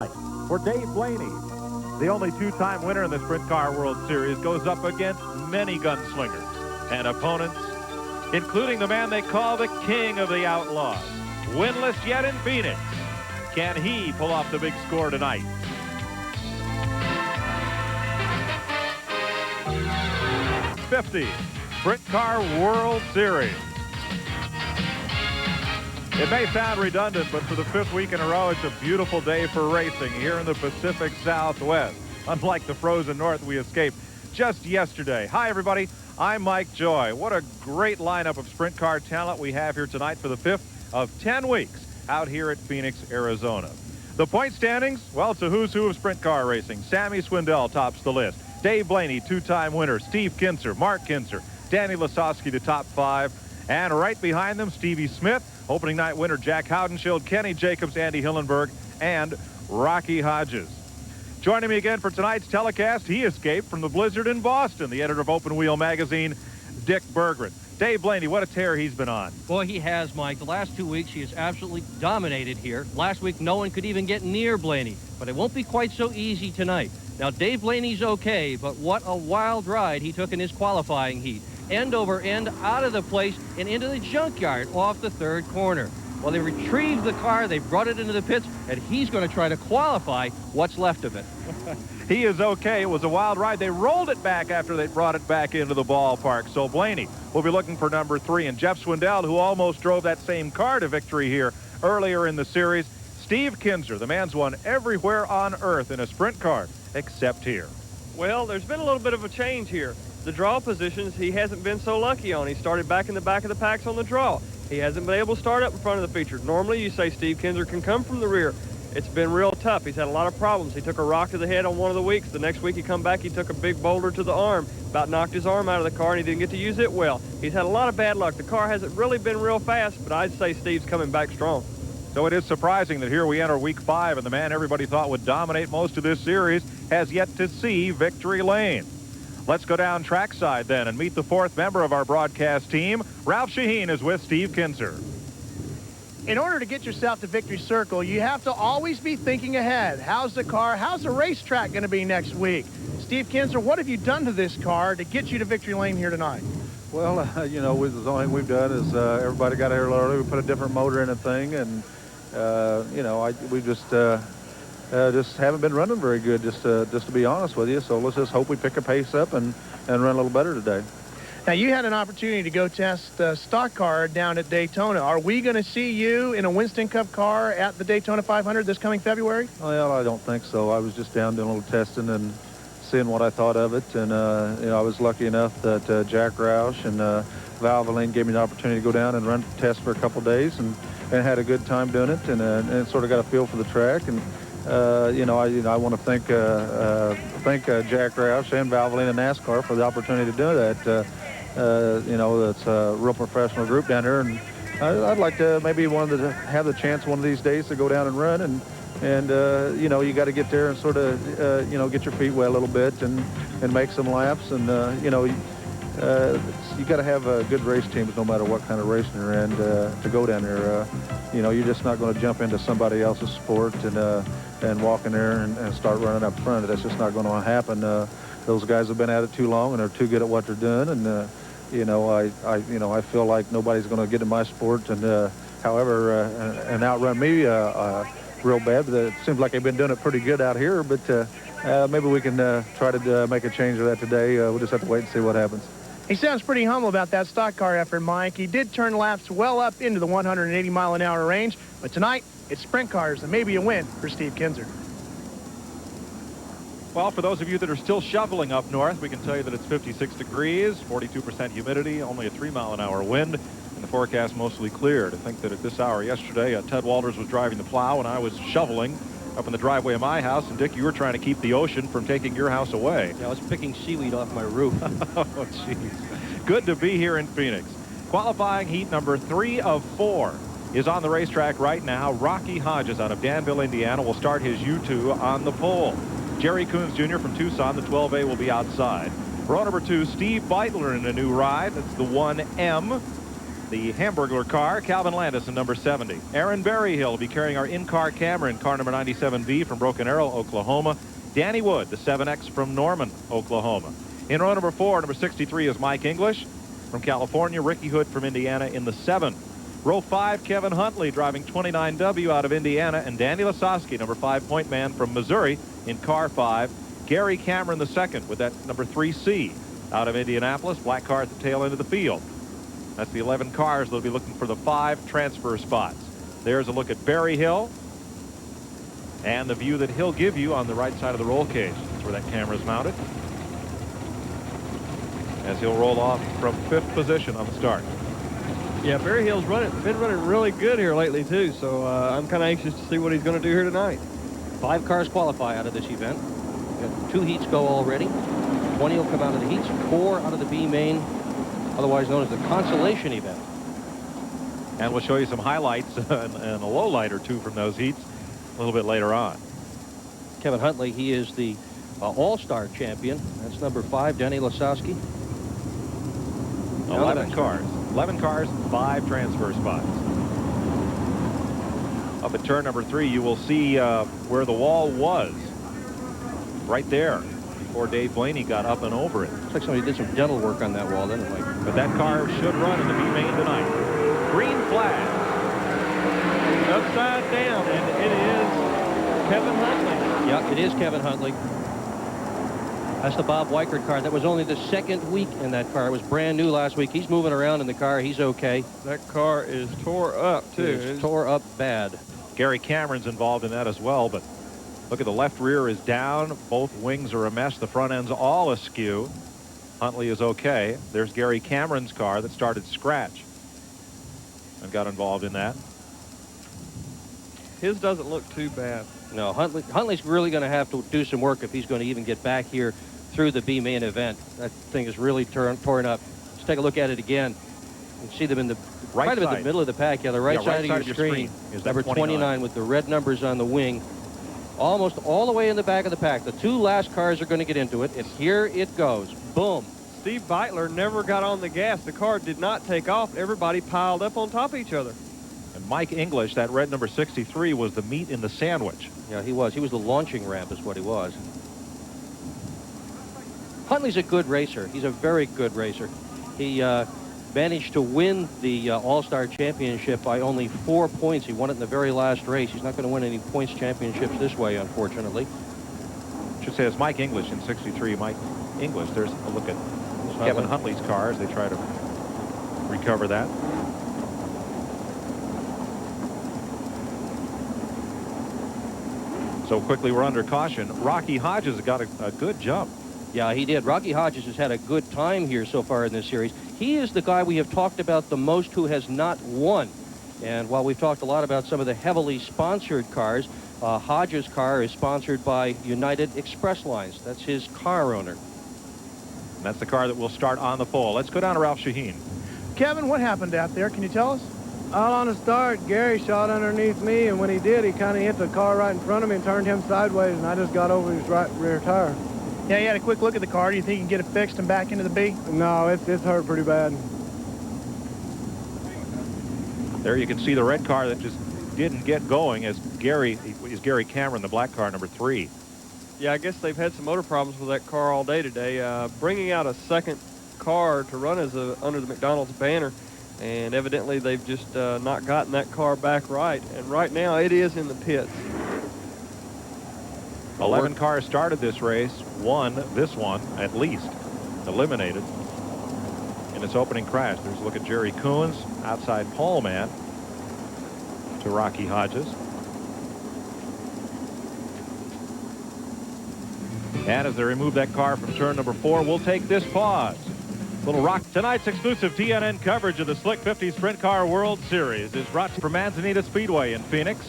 For Dave Blaney, the only two-time winner in the Sprint Car World Series, goes up against many gunslingers and opponents, including the man they call the King of the Outlaws. Winless yet in Phoenix. Can he pull off the big score tonight? '50 Sprint Car World Series. It may sound redundant, but for the fifth week in a row, it's a beautiful day for racing here in the Pacific Southwest. Unlike the frozen north we escaped just yesterday. Hi, everybody. I'm Mike Joy. What a great lineup of sprint car talent we have here tonight for the fifth of 10 weeks out here at Phoenix, Arizona. The point standings, well, it's a who's who of sprint car racing. Sammy Swindell tops the list. Dave Blaney, two-time winner. Steve Kinser, Mark Kinser, Danny Lasowski, the top five. And right behind them, Stevie Smith, opening night winner Jack Haudenschild, Kenny Jacobs, Andy Hillenberg, and Rocky Hodges. Joining me again for tonight's telecast, he escaped from the blizzard in Boston, the editor of Open Wheel magazine, Dick Berggren. Dave Blaney, what a tear he's been on. Boy, he has, Mike. The last 2 weeks, he has absolutely dominated here. Last week, no one could even get near Blaney, but it won't be quite so easy tonight. Now, Dave Blaney's okay, but what a wild ride he took in his qualifying heat. End over end, out of the place, and into the junkyard off the third corner. Well, they retrieved the car, they brought it into the pits, and he's going to try to qualify what's left of it. He is okay. It was a wild ride. They rolled it back after they brought it back into the ballpark. So Blaney will be looking for number 3. And Jeff Swindell, who almost drove that same car to victory here earlier in the series. Steve Kinser, the man's won everywhere on earth in a sprint car, except here. Well, there's been a little bit of a change here. The draw positions he hasn't been so lucky on. He started back in the back of the packs on the draw. He hasn't been able to start up in front of the feature. Normally you say Steve Kinser can come from the rear. It's been real tough. He's had a lot of problems. He took a rock to the head on one of the weeks. The next week he come back, he took a big boulder to the arm, about knocked his arm out of the car, and he didn't get to use it well. He's had a lot of bad luck. The car hasn't really been real fast, but I'd say Steve's coming back strong. So it is surprising that here we enter week 5, and the man everybody thought would dominate most of this series has yet to see victory lane. Let's go down trackside then and meet the 4th member of our broadcast team. Ralph Shaheen is with Steve Kinser. In order to get yourself to victory circle, you have to always be thinking ahead. How's the car? How's the racetrack going to be next week? Steve Kinser, what have you done to this car to get you to victory lane here tonight? Well, you know, the only thing we've done is everybody got here a little early. We put a different motor in the thing, and you know, we just haven't been running very good, just to be honest with you. So let's just hope we pick a pace up and run a little better today. Now, you had an opportunity to go test stock car down at Daytona. Are we going to see you in a Winston Cup car at the Daytona 500 this coming February? Well, I don't think so. I was just down doing a little testing and seeing what I thought of it. And, you know, I was lucky enough that Jack Roush and Valvoline gave me the opportunity to go down and run test for a couple days and had a good time doing it and sort of got a feel for the track. And, you know, I want to thank Jack Roush and Valvoline and NASCAR for the opportunity to do that. You know, it's a real professional group down there, and I'd like to maybe have the chance one of these days to go down and run, and you know, you got to get there and sort of you know, get your feet wet a little bit and make some laps, and you know, you got to have good race teams no matter what kind of racing you're in to go down there. You know, you're just not going to jump into somebody else's sport and walk in there and start running up front. That's just not going to happen. Those guys have been at it too long and are too good at what they're doing, and you know, I feel like nobody's going to get in my sport and however and outrun me real bad. But it seems like they've been doing it pretty good out here. But maybe we can try to make a change of that today. We'll just have to wait and see what happens. He sounds pretty humble about that stock car effort, Mike. He did turn laps well up into the 180-mile-an-hour range, but tonight it's sprint cars and maybe a win for Steve Kinser. Well, for those of you that are still shoveling up north, we can tell you that it's 56 degrees, 42% humidity, only a 3-mile-an-hour wind, and the forecast mostly clear. To think that at this hour yesterday, Ted Walters was driving the plow and I was shoveling up in the driveway of my house, and Dick, you were trying to keep the ocean from taking your house away. Yeah, I was picking seaweed off my roof. Oh, jeez. Good to be here in Phoenix. Qualifying heat number 3 of 4 is on the racetrack right now. Rocky Hodges out of Danville, Indiana, will start his U2 on the pole. Jerry Coons Jr. from Tucson, the 12A, will be outside. Row number 2, Steve Beitler in a new ride. That's the 1M. the Hamburglar car, Calvin Landis in number 70. Aaron Berryhill will be carrying our in-car camera in car number 97B from Broken Arrow, Oklahoma. Danny Wood, the 7X from Norman, Oklahoma. In row number 4, number 63 is Mike English from California. Ricky Hood from Indiana in the 7. Row 5, Kevin Huntley driving 29W out of Indiana, and Danny Lasowski, number 5 point man from Missouri in car 5. Gary Cameron the 2nd with that number 3C out of Indianapolis. Black car at the tail end of the field. That's the 11 cars that'll be looking for the 5 transfer spots. There's a look at Berryhill and the view that he'll give you on the right side of the roll cage. That's where that camera is mounted, as he'll roll off from 5th position on the start. Yeah, Berryhill's been running really good here lately too, so I'm kind of anxious to see what he's going to do here tonight. 5 cars qualify out of this event. Got 2 heats go already. 20 will come out of the heats, 4 out of the B main, otherwise known as the consolation event. And we'll show you some highlights and a low light or 2 from those heats a little bit later on. Kevin Huntley, he is the all-star champion. That's number 5, Danny Lasowski. 11 cars. 11 cars, 5 transfer spots. Up at turn number 3, you will see where the wall was. Right there, before Dave Blaney got up and over it. Looks like somebody did some dental work on that wall, didn't it, Mike? But that car should run in the B main tonight. Green flag. Upside down, and it is Kevin Huntley. Yeah, it is Kevin Huntley. That's the Bob Weichert car. That was only the 2nd week in that car. It was brand new last week. He's moving around in the car. He's okay. That car is tore up, too. It's tore up bad. Gary Cameron's involved in that as well, but look at the left rear is down. Both wings are a mess. The front end's all askew. Huntley is okay. There's Gary Cameron's car that started scratch and got involved in that. His doesn't look too bad. No, Huntley's really going to have to do some work if he's going to even get back here through the B main event. That thing is really torn up. Let's take a look at it again. You can see them in the right in the middle of the pack. Yeah, the right side of your screen is number 29 with the red numbers on the wing. Almost all the way in the back of the pack. The 2 last cars are going to get into it, and here it goes. Boom. Steve Beitler never got on the gas. The car did not take off. Everybody piled up on top of each other. And Mike English, that red number 63, was the meat in the sandwich. Yeah, he was. He was the launching ramp is what he was. Huntley's a good racer. He's a very good racer. He managed to win the All-Star Championship by only 4 points. He won it in the very last race. He's not going to win any points championships this way, unfortunately. I should say it's Mike English in 63. Mike English. There's a look at Kevin Huntley's car as they try to recover that. So quickly we're under caution. Rocky Hodges got a good jump. Yeah, he did. Rocky Hodges has had a good time here so far in this series. He is the guy we have talked about the most who has not won. And while we've talked a lot about some of the heavily sponsored cars, Hodges' car is sponsored by United Express Lines. That's his car owner. And that's the car that will start on the pole. Let's go down to Ralph Shaheen. Kevin, what happened out there? Can you tell us? All on the start, Gary shot underneath me, and when he did, he kind of hit the car right in front of me and turned him sideways, and I just got over his right rear tire. Yeah, you had a quick look at the car. Do you think you can get it fixed and back into the B? No, it's hurt pretty bad. There you can see the red car that just didn't get going is Gary Cameron, the black car, number 3. Yeah, I guess they've had some motor problems with that car all day today. Bringing out a second car to run as under the McDonald's banner, and evidently they've just not gotten that car back right. And right now it is in the pits. 11 cars started this race. This one at least, eliminated in its opening crash. There's a look at Jerry Coons, outside pole man to Rocky Hodges. And as they remove that car from turn number 4, we'll take this pause. Little rock. Tonight's exclusive TNN coverage of the Slick 50 Sprint Car World Series is brought to you from Manzanita Speedway in Phoenix.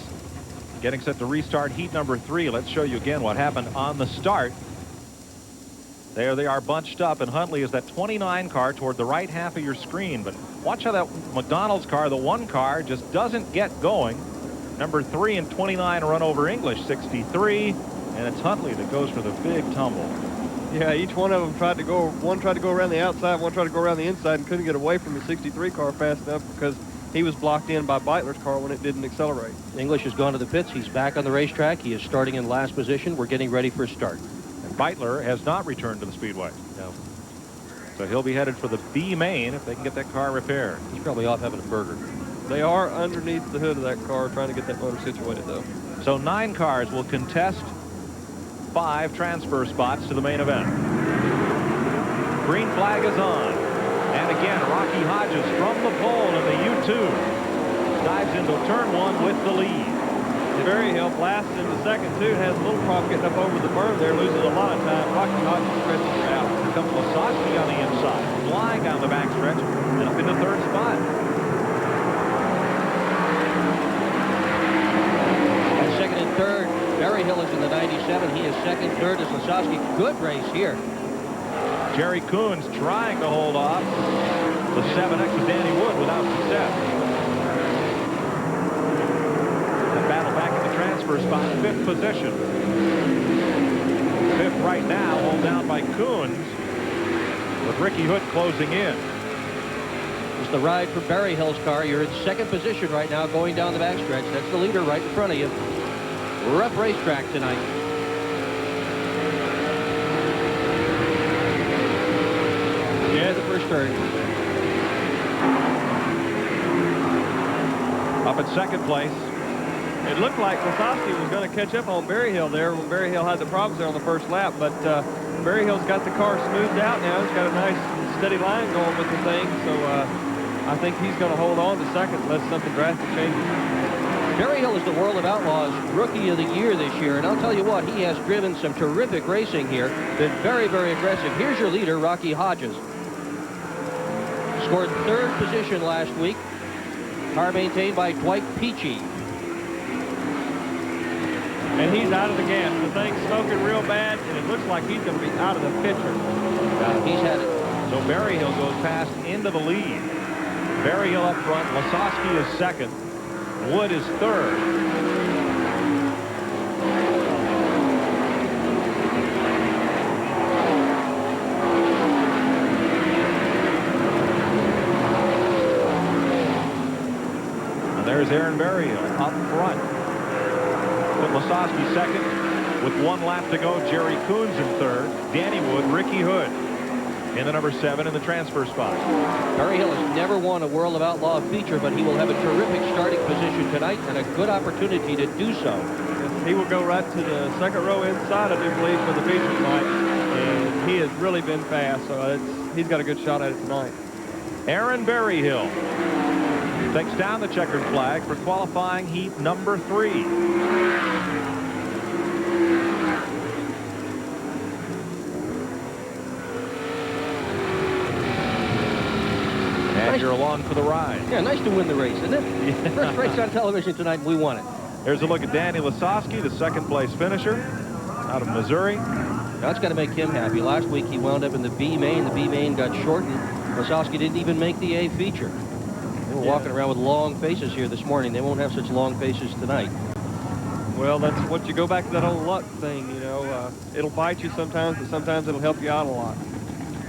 Getting set to restart heat number 3. Let's show you again what happened on the start. There they are bunched up, and Huntley is that 29 car toward the right half of your screen. But watch how that McDonald's car, the 1 car, just doesn't get going. Number 3 and 29 run over English, 63, and it's Huntley that goes for the big tumble. Yeah, each one of them tried to go. One tried to go around the outside, one tried to go around the inside, and couldn't get away from the 63 car fast enough because he was blocked in by Beitler's car when it didn't accelerate. English has gone to the pits. He's back on the racetrack. He is starting in last position. We're getting ready for a start. And Beitler has not returned to the speedway. No. So he'll be headed for the B main if they can get that car repaired. He's probably off having a burger. They are underneath the hood of that car trying to get that motor situated, though. So 9 cars will contest 5 transfer spots to the main event. Green flag is on. And again, Rocky Hodges from the pole in the U2 dives into turn 1 with the lead. Berryhill blasted into second, too. Has a little problem getting up over the berm there, loses a lot of time. Rocky Hodges stretches her out. Here comes Lasowski on the inside, flying down the backstretch and up into 3rd spot. And second and third, Berryhill is in the 97. He is second. Third is Lasowski. Good race here. Jerry Coons trying to hold off the 7X of Danny Wood without success. The battle back in the transfer spot, 5th position. 5th right now, hold down by Coons, with Ricky Hood closing in. It's the ride for Berryhill's car. You're in second position right now going down the backstretch. That's the leader right in front of you. Rough racetrack tonight. Yeah, the first turn. Up in second place. It looked like Lasowski was going to catch up on Berryhill there when Berryhill had the problems there on the first lap, but Berryhill's got the car smoothed out now. He's got a nice steady line going with the thing, so I think he's going to hold on to second unless something drastic changes. Berryhill is the World of Outlaws Rookie of the Year this year, and I'll tell you what, he has driven some terrific racing here. Been very, very aggressive. Here's your leader, Rocky Hodges. Scored 3rd position last week. Car maintained by Dwight Peachy. And he's out of the gas. The thing's smoking real bad, and it looks like he's going to be out of the picture. He's had it. So Berryhill goes past into the lead. Berryhill up front. Lasowski is second. Wood is third. And there's Aaron Berryhill up front. Put Lasowski second. With 1 lap to go, Jerry Coons in third. Danny Wood, Ricky Hood in the number 7 in the transfer spot. Berryhill has never won a World of Outlaw feature, but he will have a terrific starting position tonight and a good opportunity to do so. He will go right to the second row inside, I do believe, for the feature tonight. And he has really been fast, so he's got a good shot at it tonight. Aaron Berryhill takes down the checkered flag for qualifying heat number 3. And you're along for the ride. Yeah, nice to win the race, isn't it? Yeah. First race on television tonight, we won it. There's a look at Danny Lasowski, the 2nd place finisher out of Missouri. That's got to make him happy. Last week he wound up in the B main. The B main got shortened. Lasowski didn't even make the A feature. They were walking around with long faces here this morning. They won't have such long faces tonight. Well, that's what you go back to that old luck thing, you know. It'll bite you sometimes, but sometimes it'll help you out a lot.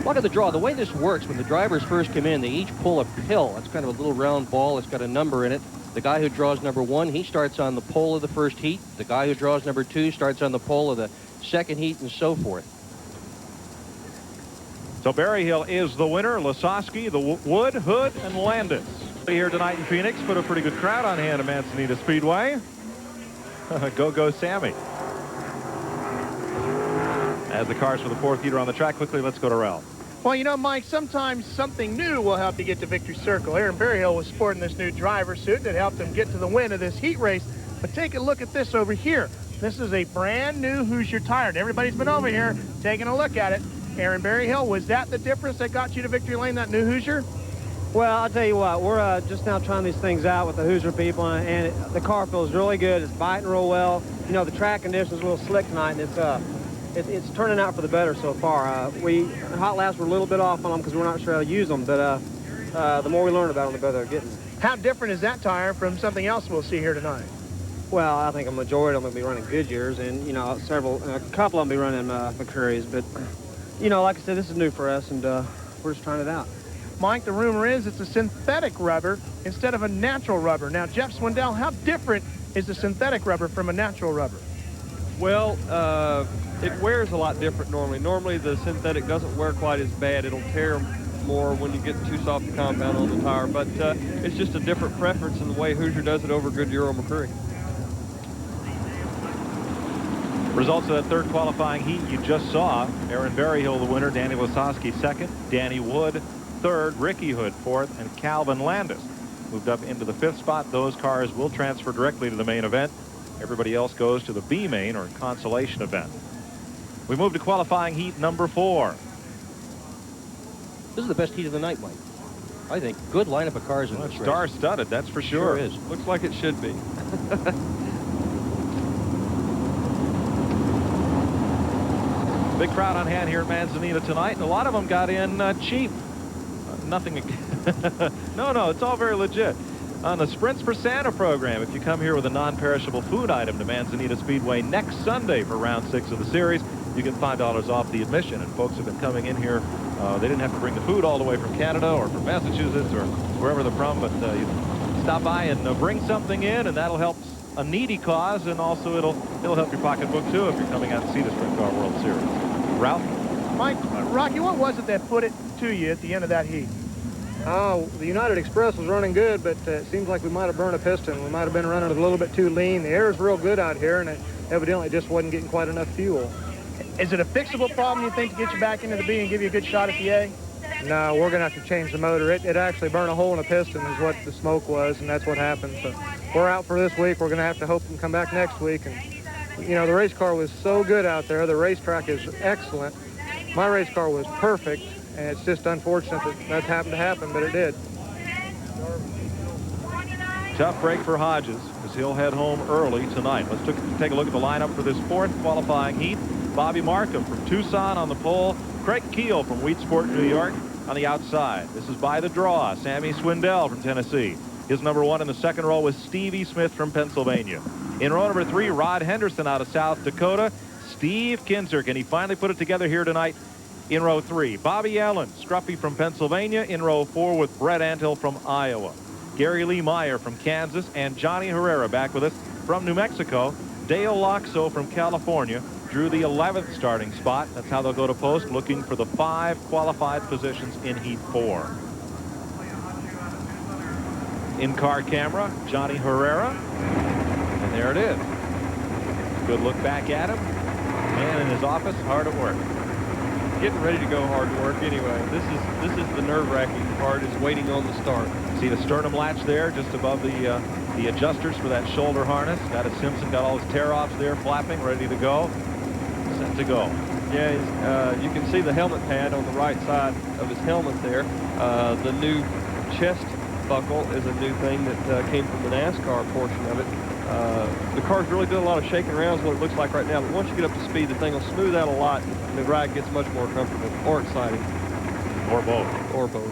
Look at the draw. The way this works, when the drivers first come in, they each pull a pill. It's kind of a little round ball. It's got a number in it. The guy who draws number 1, he starts on the pole of the first heat. The guy who draws number 2 starts on the pole of the second heat, and so forth. So Berryhill is the winner. Lasowski, the Wood, Hood, and Landis. Here tonight in Phoenix, put a pretty good crowd on hand at Manzanita Speedway. Go Sammy. As the cars for the 4th heater on the track, quickly, let's go to Ralph. Well, you know, Mike, sometimes something new will help you get to victory circle. Aaron Berryhill was sporting this new driver's suit that helped him get to the win of this heat race. But take a look at this over here. This is a brand new Hoosier tire. Everybody's been over here taking a look at it. Aaron Berryhill, was that the difference that got you to victory lane, that new Hoosier? Well, I'll tell you what, we're just now trying these things out with the Hoosier people, and the car feels really good. It's biting real well. You know, the track conditions are a little slick tonight, and it's turning out for the better so far. Hot laps were a little bit off on them because we're not sure how to use them, but the more we learn about them, the better they're getting. How different is that tire from something else we'll see here tonight? Well, I think a majority of them will be running Goodyears, and, you know, a couple of them will be running McCurry's, but you know, like I said, this is new for us, and we're just trying it out. Mike, the rumor is it's a synthetic rubber instead of a natural rubber. Now, Jeff Swindell, how different is the synthetic rubber from a natural rubber? Well, it wears a lot different normally. Normally, the synthetic doesn't wear quite as bad. It'll tear more when you get too soft a compound on the tire, but it's just a different preference in the way Hoosier does it over Goodyear or McCreary. Results of that third qualifying heat you just saw. Aaron Berryhill, the winner. Danny Lasowski, second. Danny Wood, third. Ricky Hood, fourth. And Calvin Landis moved up into the fifth spot. Those cars will transfer directly to the main event. Everybody else goes to the B main or consolation event. We move to qualifying heat number 4. This is the best heat of the night, Mike. I think good lineup of cars in this race. Star-studded, that's for sure. Sure is. Looks like it should be. Big crowd on hand here at Manzanita tonight, and a lot of them got in cheap. Nothing. No, it's all very legit. On the Sprints for Santa program, if you come here with a non-perishable food item to Manzanita Speedway next Sunday for round 6 of the series, you get $5 off the admission. And folks have been coming in here. They didn't have to bring the food all the way from Canada or from Massachusetts or wherever they're from, but you stop by and bring something in, and that'll help a needy cause, and also it'll help your pocketbook too if you're coming out to see the Sprint Car World Series. Ralph? Mike, Rocky, what was it that put it to you at the end of that heat? Oh, the United Express was running good, but it seems like we might have burned a piston. We might have been running a little bit too lean. The air is real good out here, and it evidently just wasn't getting quite enough fuel. Is it a fixable problem, you think, to get you back into the B and give you a good shot at the A? No, we're going to have to change the motor. It actually burned a hole in a piston is what the smoke was, and that's what happened. So we're out for this week. We're going to have to hope and come back next week. And, you know, the race car was so good out there. The racetrack is excellent. My race car was perfect, and it's just unfortunate that happened to happen, but it did. Tough break for Hodges as he'll head home early tonight. Let's take a look at the lineup for this 4th qualifying heat. Bobby Markham from Tucson on the pole. Craig Keel from Wheatsport, New York on the outside. This is by the draw. Sammy Swindell from Tennessee. His number 1 in the second row was Stevie Smith from Pennsylvania. In row number 3, Rod Henderson out of South Dakota. Steve Kinzer, can he finally put it together here tonight in row 3? Bobby Allen, Scruffy from Pennsylvania in row 4 with Brett Antill from Iowa. Gary Lee Meyer from Kansas, and Johnny Herrera back with us from New Mexico. Dale Loxo from California drew the 11th starting spot. That's how they'll go to post, looking for the 5 qualified positions in Heat 4. In-car camera, Johnny Herrera. And there it is. Good look back at him. Man in his office, hard at work. Getting ready to go hard to work anyway. This is the nerve-wracking part, is waiting on the start. See the sternum latch there just above the adjusters for that shoulder harness. Got his Simpson, got all his tear-offs there flapping, ready to go. Set to go. Yeah, you can see the helmet pad on the right side of his helmet there. The new chest buckle is a new thing that came from the NASCAR portion of it. The car's really doing a lot of shaking around is what it looks like right now, but once you get up to speed, the thing will smooth out a lot, and the ride gets much more comfortable or exciting. Or both. Or both.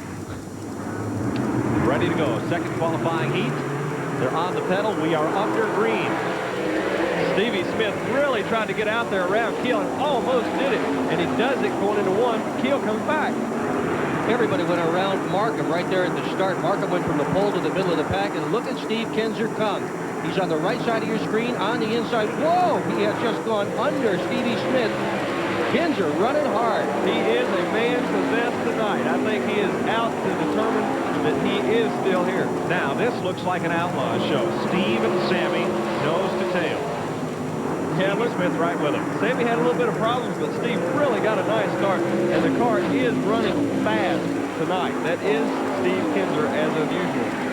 Ready to go. Second qualifying heat. They're on the pedal. We are under green. Stevie Smith really tried to get out there around Keel and almost did it, and he does it going into 1. Keel comes back. Everybody went around Markham right there at the start. Markham went from the pole to the middle of the pack, and look at Steve Kinzer come. He's on the right side of your screen, on the inside. Whoa! He has just gone under Stevie Smith. Kinzer running hard. He is a man possessed tonight. I think he is out to determine that he is still here. Now, this looks like an outlaw show. Steve and Sammy, nose to tail. Yeah, Stevie Smith right with him. Sammy had a little bit of problems, but Steve really got a nice start, and the car is running fast tonight. That is Steve Kinzer as of usual.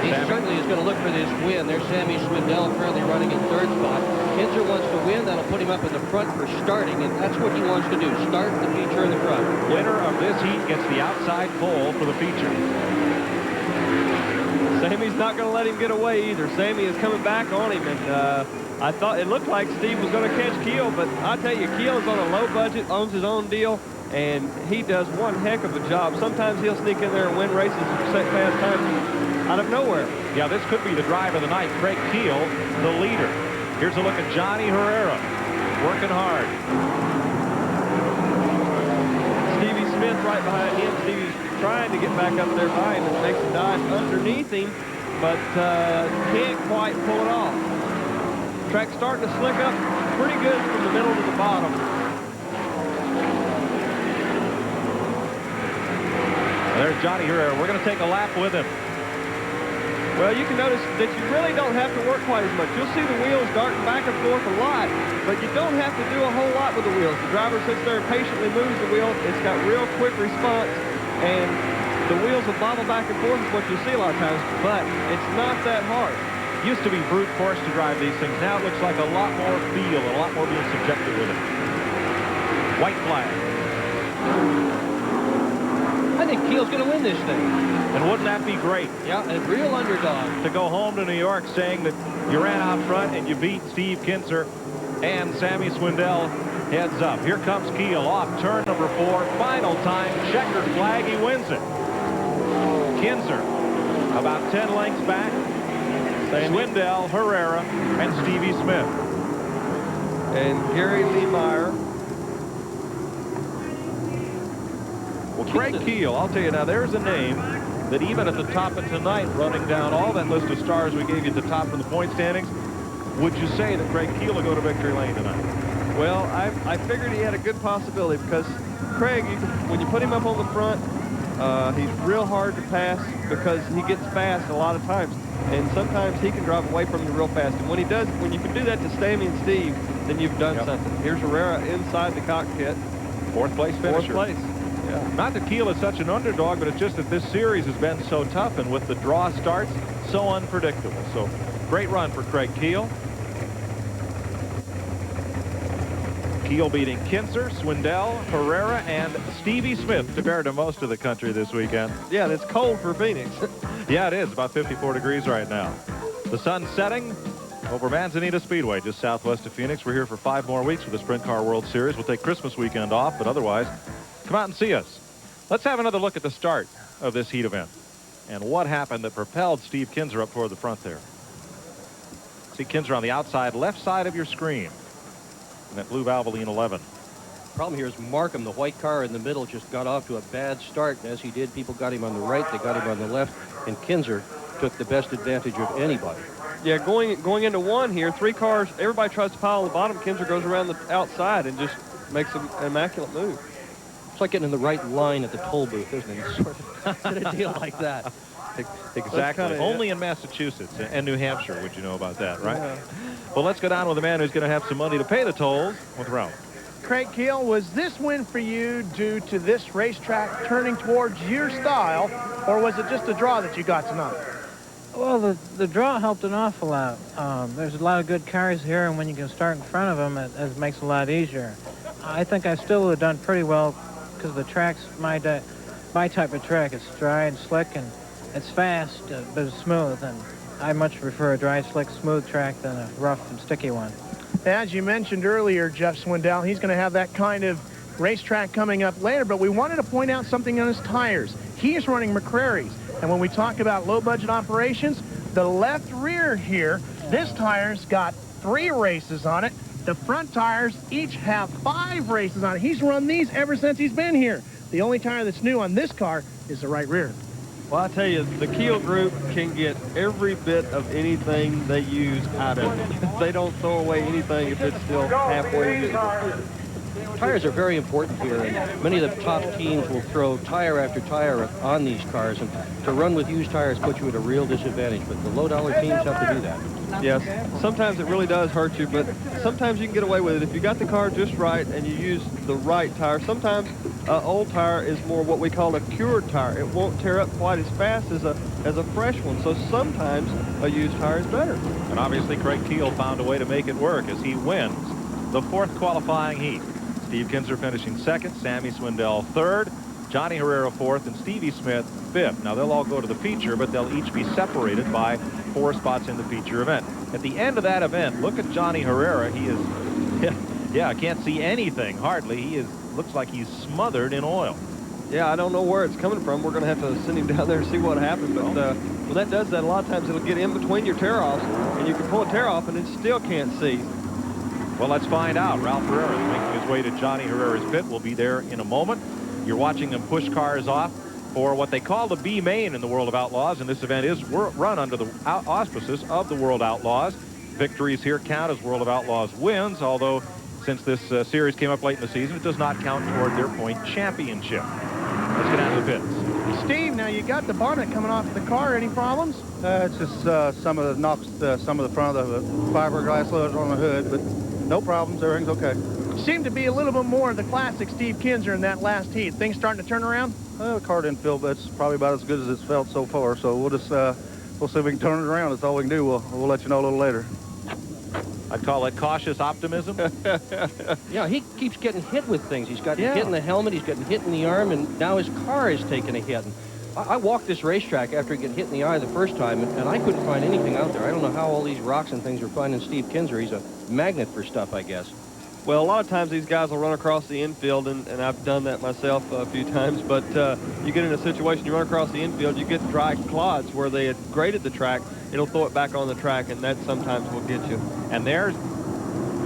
He certainly is going to look for this win. There's Sammy Swindell currently running in 3rd spot. Kinzer wants to win. That'll put him up in the front for starting, and that's what he wants to do. Start the feature in the front. Winner of this heat gets the outside pole for the feature. Sammy's not going to let him get away either. Sammy is coming back on him, and I thought it looked like Steve was going to catch Keel, but I tell you, Keel is on a low budget, owns his own deal, and he does one heck of a job. Sometimes he'll sneak in there and win races and set fast times out of nowhere. Yeah, this could be the drive of the night. Craig Keel, the leader. Here's a look at Johnny Herrera, working hard. Smith right behind him. Stevie's trying to get back up there by him and makes a dive underneath him, but can't quite pull it off. Track's starting to slick up pretty good from the middle to the bottom. There's Johnny Herrera. We're going to take a lap with him. Well, you can notice that you really don't have to work quite as much. You'll see the wheels darting back and forth a lot, but you don't have to do a whole lot with the wheels. The driver sits there and patiently moves the wheel. It's got real quick response, and the wheels will bobble back and forth is what you see a lot of times, but it's not that hard. Used to be brute force to drive these things. Now it looks like a lot more feel, a lot more being subjective with it. White flag. I think Keel's going to win this thing. And wouldn't that be great? Yeah, a real underdog. To go home to New York saying that you ran out front and you beat Steve Kinser and Sammy Swindell heads up. Here comes Keel off turn number 4. Final time, checkered flag, he wins it. Kinser about 10 lengths back. Swindell, Herrera, and Stevie Smith. And Gary Leemeyer. Well, Craig Keel, I'll tell you now, there's a name that even at the top of tonight, running down all that list of stars we gave you at the top of the point standings, would you say that Craig Keel will go to victory lane tonight? Well, I figured he had a good possibility because Craig, when you put him up on the front, he's real hard to pass because he gets fast a lot of times. And sometimes he can drive away from you real fast. And when he does, when you can do that to Sammy and Steve, then you've done something. Here's Herrera inside the cockpit. 4th place finisher. 4th place. Yeah. Not that Keel is such an underdog, but it's just that this series has been so tough, and with the draw starts, so unpredictable. So great run for Craig Keel. Keel beating Kinser, Swindell, Herrera, and Stevie Smith compared to most of the country this weekend. Yeah, and it's cold for Phoenix. Yeah, it is. About 54 degrees right now. The sun's setting over Manzanita Speedway, just southwest of Phoenix. We're here for 5 more weeks for the Sprint Car World Series. We'll take Christmas weekend off, but otherwise, come out and see us. Let's have another look at the start of this heat event and what happened that propelled Steve Kinser up toward the front there. See Kinser on the outside left side of your screen in that blue Valvoline 11. Problem here is Markham, the white car in the middle, just got off to a bad start. And as he did, people got him on the right, they got him on the left, and Kinser took the best advantage of anybody. Yeah, going into 1 here, 3 cars, everybody tries to pile on the bottom. Kinser goes around the outside and just makes an immaculate move. It's like getting in the right line at the toll booth, isn't it? Sort of a deal like that. Exactly. Only in Massachusetts and New Hampshire would you know about that, right? Yeah. Well, let's go down with a man who's going to have some money to pay the tolls with Ralph. Craig Keel, was this win for you due to this racetrack turning towards your style, or was it just a draw that you got tonight? Well, the draw helped an awful lot. There's a lot of good cars here, and when you can start in front of them, it makes it a lot easier. I think I still would have done pretty well because the track's my type of track. It's dry and slick, and it's fast, but it's smooth, and I much prefer a dry, slick, smooth track than a rough and sticky one. As you mentioned earlier, Jeff Swindell, he's going to have that kind of racetrack coming up later, but we wanted to point out something on his tires. He's running McCrary's, and when we talk about low-budget operations, the left rear here, this tire's got 3 races on it. The front tires each have 5 races on it. He's run these ever since he's been here. The only tire that's new on this car is the right rear. Well, I tell you, the Keel group can get every bit of anything they use out of it. They don't throw away anything if it's still halfway usable. Tires are very important here, and many of the top teams will throw tire after tire on these cars, and to run with used tires puts you at a real disadvantage, but the low-dollar teams have to do that. Yes, sometimes it really does hurt you, but sometimes you can get away with it. If you got the car just right and you use the right tire, sometimes an old tire is more what we call a cured tire. It won't tear up quite as fast as a fresh one, so sometimes a used tire is better. And obviously Craig Keel found a way to make it work as he wins the 4th qualifying heat. Steve Kinser finishing 2nd, Sammy Swindell 3rd, Johnny Herrera 4th, and Stevie Smith 5th. Now they'll all go to the feature, but they'll each be separated by 4 spots in the feature event. At the end of that event, look at Johnny Herrera. He is, yeah, I can't see anything hardly. He looks like he's smothered in oil. Yeah, I don't know where it's coming from. We're going to have to send him down there and see what happened. But when that does that, a lot of times it'll get in between your tear-offs, and you can pull a tear-off and it still can't see. Well, let's find out. Ralph Herrera is making his way to Johnny Herrera's pit. We'll be there in a moment. You're watching them push cars off for what they call the B main in the World of Outlaws, and this event is run under the auspices of the World Outlaws. Victories here count as World of Outlaws wins, although since this series came up late in the season, it does not count toward their point championship. Let's get out of the pits. Steve, now you got the bonnet coming off the car. Any problems? It's just some of the knocks, some of the front of the fiberglass loads on the hood, but no problems. Everything's okay. Seemed to be a little bit more of the classic Steve Kinser in that last heat. Things starting to turn around? Well, the car didn't feel, but it's probably about as good as it's felt so far. So we'll just we'll see if we can turn it around. That's all we can do. We'll let you know a little later. I'd call it cautious optimism. Yeah, he keeps getting hit with things. He's gotten hit in the helmet, he's gotten hit in the arm, and now his car is taking a hit. And I walked this racetrack after he got hit in the eye the first time, and I couldn't find anything out there. I don't know how all these rocks and things are finding Steve Kinser. He's a magnet for stuff, I guess. Well, a lot of times these guys will run across the infield, and I've done that myself a few times, but you get in a situation, you run across the infield, you get dry clods where they had graded the track, it'll throw it back on the track, and that sometimes will get you. And there's,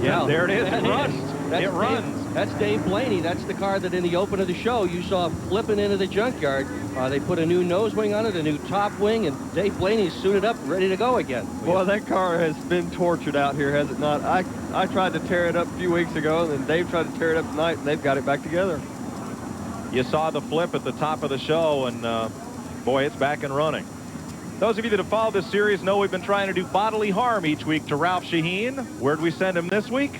there it is. It runs. It runs. That's Dave Blaney. That's the car that in the open of the show you saw flipping into the junkyard. They put a new nose wing on it, a new top wing, and Dave Blaney's suited up, ready to go again. Well, that car has been tortured out here, has it not? I tried to tear it up a few weeks ago, and then Dave tried to tear it up tonight, and they've got it back together. You saw the flip at the top of the show, and boy, it's back and running. Those of you that have followed this series know we've been trying to do bodily harm each week to Ralph Shaheen. Where'd we send him this week?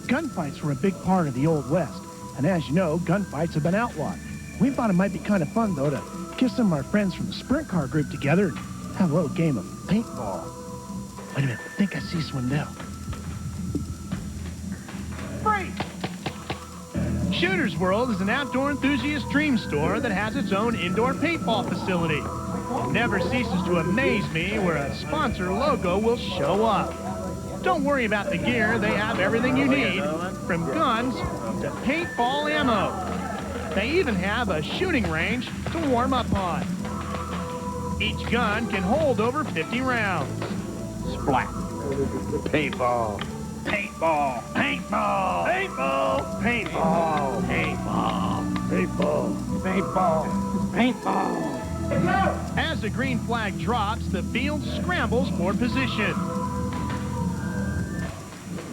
Gunfights were a big part of the Old West, and as you know, gunfights have been outlawed. We thought it might be kind of fun, though, to get some of our friends from the sprint car group together and have a little game of paintball. Wait a minute, I think I see Swindell. Freeze! Shooter's World is an outdoor enthusiast dream store that has its own indoor paintball facility. It never ceases to amaze me where a sponsor logo will show up. Don't worry about the gear. They have everything you need, from guns to paintball ammo. They even have a shooting range to warm up on. Each gun can hold over 50 rounds. Splat. Paintball. Paintball. Paintball. Paintball. Paintball. Paintball. Paintball. Paintball. Paintball. As the green flag drops, the field scrambles for position.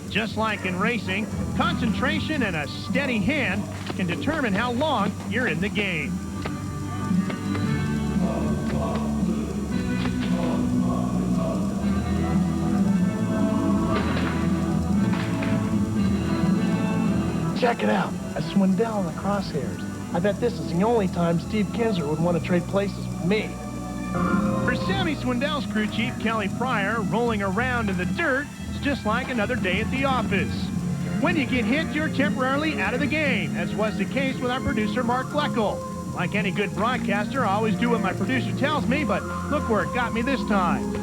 Just like in racing, concentration and a steady hand can determine how long you're in the game. Check it out, a Swindell in the crosshairs. I bet this is the only time Steve Kinser would want to trade places with me. For Sammy Swindell's crew chief, Kelly Pryor, rolling around in the dirt is just like another day at the office. When you get hit, you're temporarily out of the game, as was the case with our producer, Mark Fleckel. Like any good broadcaster, I always do what my producer tells me, but look where it got me this time.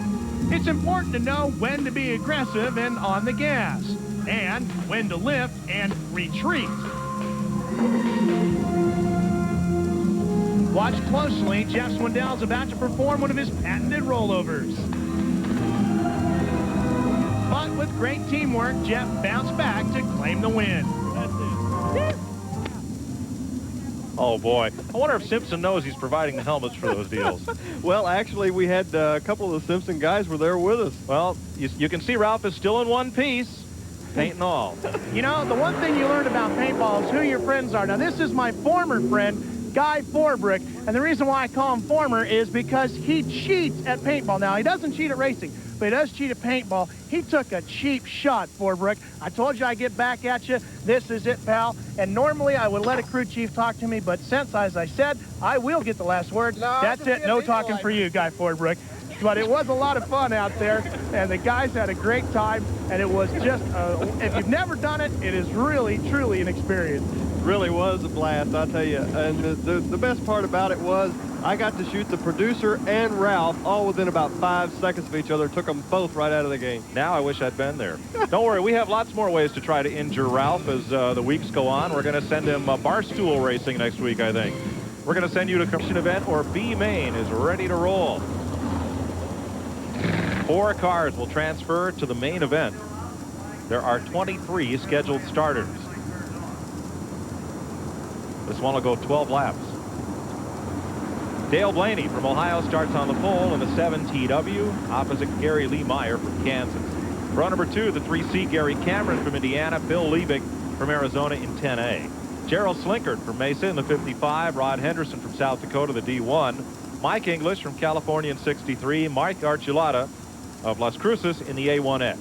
It's important to know when to be aggressive and on the gas, and when to lift and retreat. Watch closely. Jeff Swindell's about to perform one of his patented rollovers. But with great teamwork, Jeff bounced back to claim the win. That's it. Oh, boy. I wonder if Simpson knows he's providing the helmets for those deals. Well, actually, we had a couple of the Simpson guys were there with us. Well, you can see Ralph is still in one piece, paint and all. You know, the one thing you learn about paintball is who your friends are. Now, this is my former friend, Guy Forbrick, and the reason why I call him former is because he cheats at paintball. Now, he doesn't cheat at racing, but he does cheat at paintball. He took a cheap shot, Forbrick. I told you I'd get back at you. This is it, pal. And normally I would let a crew chief talk to me, but since, as I said, I will get the last word. No, that's it. No talking for you, Guy Forbrick. But it was a lot of fun out there, and the guys had a great time, and it was just, if you've never done it, it is really, truly an experience. Really was a blast, I'll tell you. And the best part about it was I got to shoot the producer and Ralph all within about 5 seconds of each other. Took them both right out of the game. Now I wish I'd been there. Don't worry, we have lots more ways to try to injure Ralph as the weeks go on. We're going to send him barstool racing next week, I think. We're going to send you to commission event, or B Main is ready to roll. 4 cars will transfer to the main event. There are 23 scheduled starters. This one will go 12 laps. Dale Blaney from Ohio starts on the pole in the 7 TW, opposite Gary Lee Meyer from Kansas. Row number 2, the 3C, Gary Cameron from Indiana, Bill Liebig from Arizona in 10A. Gerald Slinkard from Mesa in the 55, Rod Henderson from South Dakota, the D1, Mike English from California in 63, Mike Archuleta of Las Cruces in the A1X.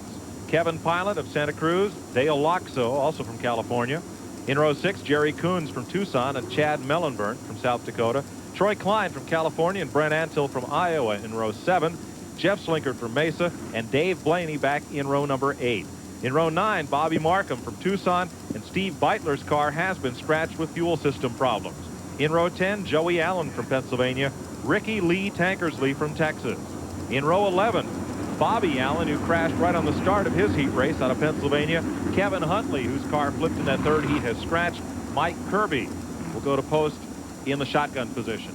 Kevin Pilot of Santa Cruz, Dale Loxo, also from California. In row 6, Jerry Coons from Tucson and Chad Mellenburn from South Dakota. Troy Klein from California and Brent Antill from Iowa in row 7. Jeff Slinkard from Mesa and Dave Blaney back in row number 8. In row 9, Bobby Markham from Tucson, and Steve Beitler's car has been scratched with fuel system problems. In row 10, Joey Allen from Pennsylvania, Ricky Lee Tankersley from Texas. In row 11, Bobby Allen, who crashed right on the start of his heat race out of Pennsylvania. Kevin Huntley, whose car flipped in that third heat, has scratched. Mike Kirby will go to post in the shotgun position.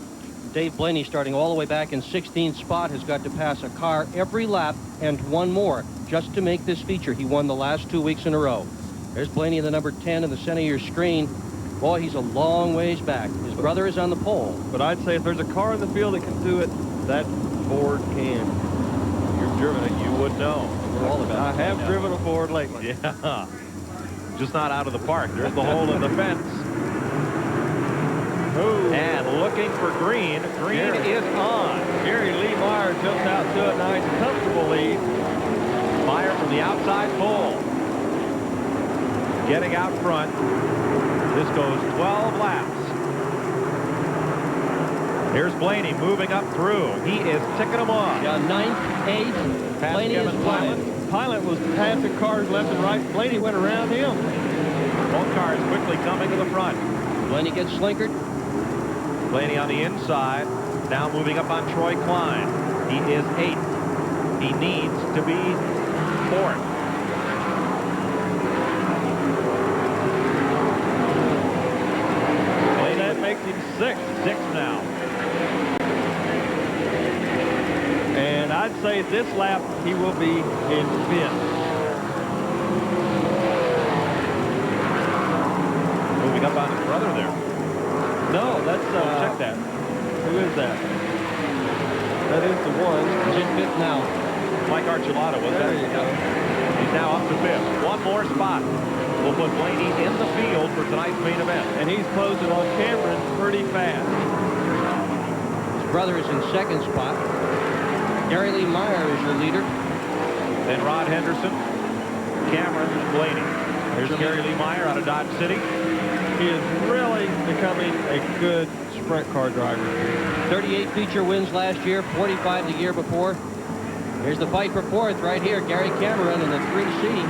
Dave Blaney, starting all the way back in 16th spot, has got to pass a car every lap and one more just to make this feature. He won the last 2 weeks in a row. There's Blaney in the number 10 in the center of your screen. Boy, he's a long ways back. His brother is on the pole. But I'd say if there's a car in the field that can do it, that Ford can. You've driven it, you would know. We're all about I it have right now. driven a Ford lately. Yeah. Just not out of the park. There's the hole in the fence. Ooh. And looking for green. Green is on. Gary Lee Meyer jumps out to a nice, comfortable lead. Meyer from the outside pole. Getting out front. This goes 12 laps. Here's Blaney moving up through. He is ticking them off. Yeah, 9th, 8th. Past Blaney Kevin is flying. Pilot was passing cars left and right. Blaney went around him. Both cars quickly coming to the front. Blaney gets Slinkard. Blaney on the inside. Now moving up on Troy Klein. He is 8th. He needs to be 4th. That makes him 6th. 6th now. And I'd say this lap he will be in 5th. Moving up on his brother there. No, that's Check that. who is that? That is the one. He's in 5th now. Mike Archuleta was There that. you go. He's now up to 5th. One more spot will put Blaney in the field for tonight's main event. And he's closing on Cameron pretty fast. His brother is in 2nd spot. Gary Lee Meyer is your leader. Then Rod Henderson, Cameron, and Blaney. Here's Gary Lee Meyer out of Dodge City. He is really becoming a good sprint car driver. 38 feature wins last year, 45 the year before. Here's the fight for 4th right here. Gary Cameron in the 3C.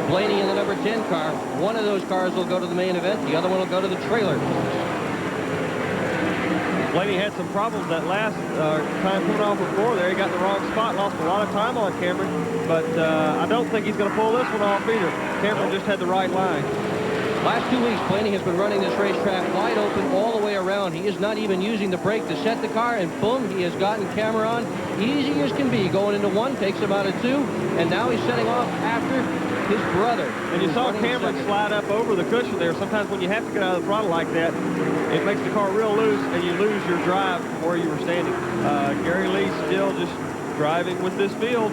Blaney in the number 10 car. One of those cars will go to the main event. The other one will go to the trailer. Blaney had some problems that last time coming off before there. He got in the wrong spot, lost a lot of time on Cameron. But I don't think he's going to pull this one off either. Cameron just had the right line. Last 2 weeks, Blaney has been running this racetrack wide open all the way around. He is not even using the brake to set the car, and boom, he has gotten Cameron easy as can be. Going into 1, takes him out of 2, and now he's setting off after his brother. And you saw Cameron slide up over the cushion there. Sometimes when you have to get out of the throttle like that, it makes the car real loose, and you lose your drive from where you were standing. Gary Lee still just driving with this field.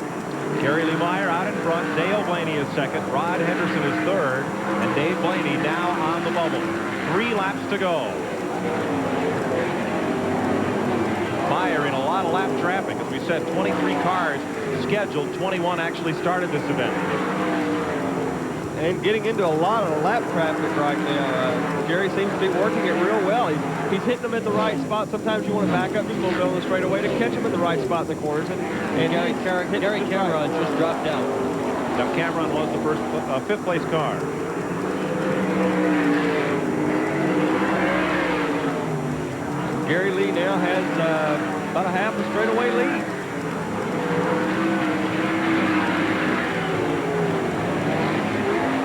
Gary Lee Meyer out in front. Dale Blaney is 2nd. Rod Henderson is 3rd. And Dave Blaney now on the bubble. 3 laps to go. Meyer in a lot of lap traffic. As we said, 23 cars scheduled. 21 actually started this event. And getting into a lot of lap traffic right now. Gary seems to be working it real well. He's hitting them at the right spot. Sometimes you want to back up just a little bit on the straightaway to catch him in the right spot in the corners. And Gary Cameron just dropped down. Now Cameron was the first 5th place car. Gary Lee now has about a half a straightaway lead.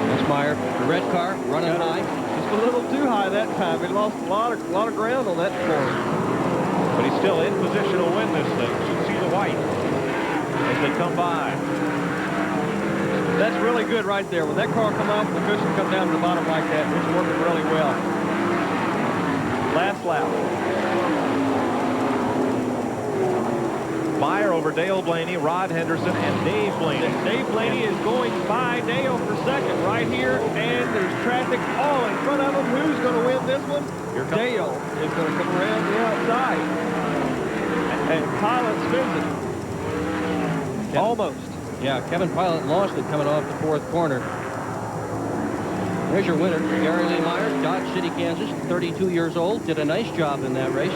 That's Meyer, the red car, running high. Just a little too high that time. He lost a lot of ground on that corner. But he's still in position to win this thing. You should see the white as they come by. That's really good right there. When that car come off, the cushion come down to the bottom like that, it's working really well. Last lap. Meyer over Dale Blaney, Rod Henderson, and Dave Blaney. Dave Blaney is going by Dale for second right here, and there's traffic all in front of him. Who's going to win this one? Dale is going to come around the outside. And Pilot spins it. Almost. Yeah, Kevin Pilot lost it coming off the fourth corner. There's your winner, Gary Lee Myers, Dodge City, Kansas, 32 years old. Did a nice job in that race.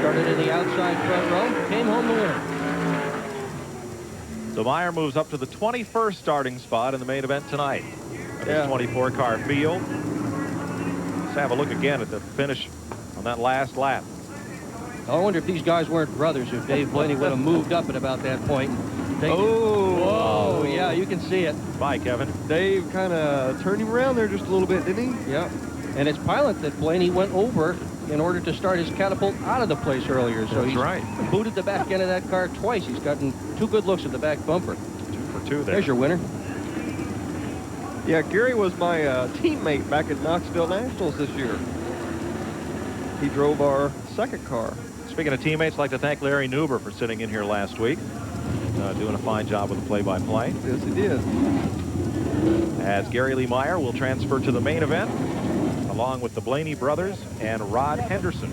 Started in the outside front row, came home the winner. So Meyer moves up to the 21st starting spot in the main event tonight. This 24-car field. Let's have a look again at the finish on that last lap. I wonder if these guys weren't brothers, if Dave Blaney would have moved up at about that point. Oh, whoa, yeah, you can see it. Bye, Kevin. Dave kind of turned him around there just a little bit, didn't he? Yeah. And it's Pilot that Blaney went over in order to start his catapult out of the place earlier. So he's booted the back end of that car twice. He's gotten 2 good looks at the back bumper. 2 for 2 there. There's your winner. Yeah, Gary was my teammate back at Knoxville Nationals this year. He drove our second car. Speaking of teammates, I'd like to thank Larry Newber for sitting in here last week. Doing a fine job with the play-by-play. Yes, he did. As Gary Lee Meyer will transfer to the main event, along with the Blaney brothers and Rod Henderson.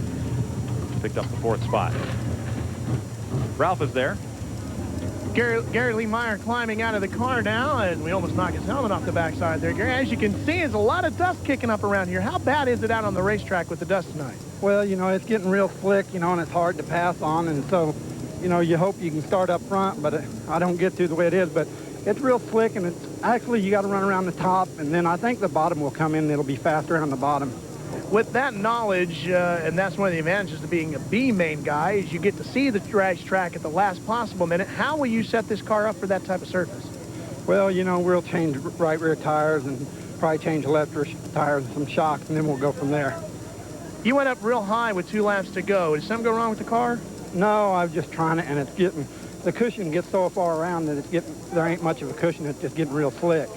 Picked up the 4th spot. Ralph is there. Gary Lee Meyer climbing out of the car now, and we almost knocked his helmet off the backside there. Gary, as you can see, there's a lot of dust kicking up around here. How bad is it out on the racetrack with the dust tonight? Well, you know, it's getting real slick, you know, and it's hard to pass on, and so, you know, you hope you can start up front, but I don't get to the way it is, but it's real slick, and it's actually, you got to run around the top, and then I think the bottom will come in, and it'll be faster on the bottom. With that knowledge, and that's one of the advantages to being a B-main guy, is you get to see the racetrack at the last possible minute. How will you set this car up for that type of surface? Well, you know, we'll change right rear tires and probably change left rear tires and some shocks, and then we'll go from there. You went up real high with 2 laps to go. Did something go wrong with the car? No, I was just trying it, and it's getting, the cushion gets so far around that it's getting, there ain't much of a cushion, it's just getting real slick.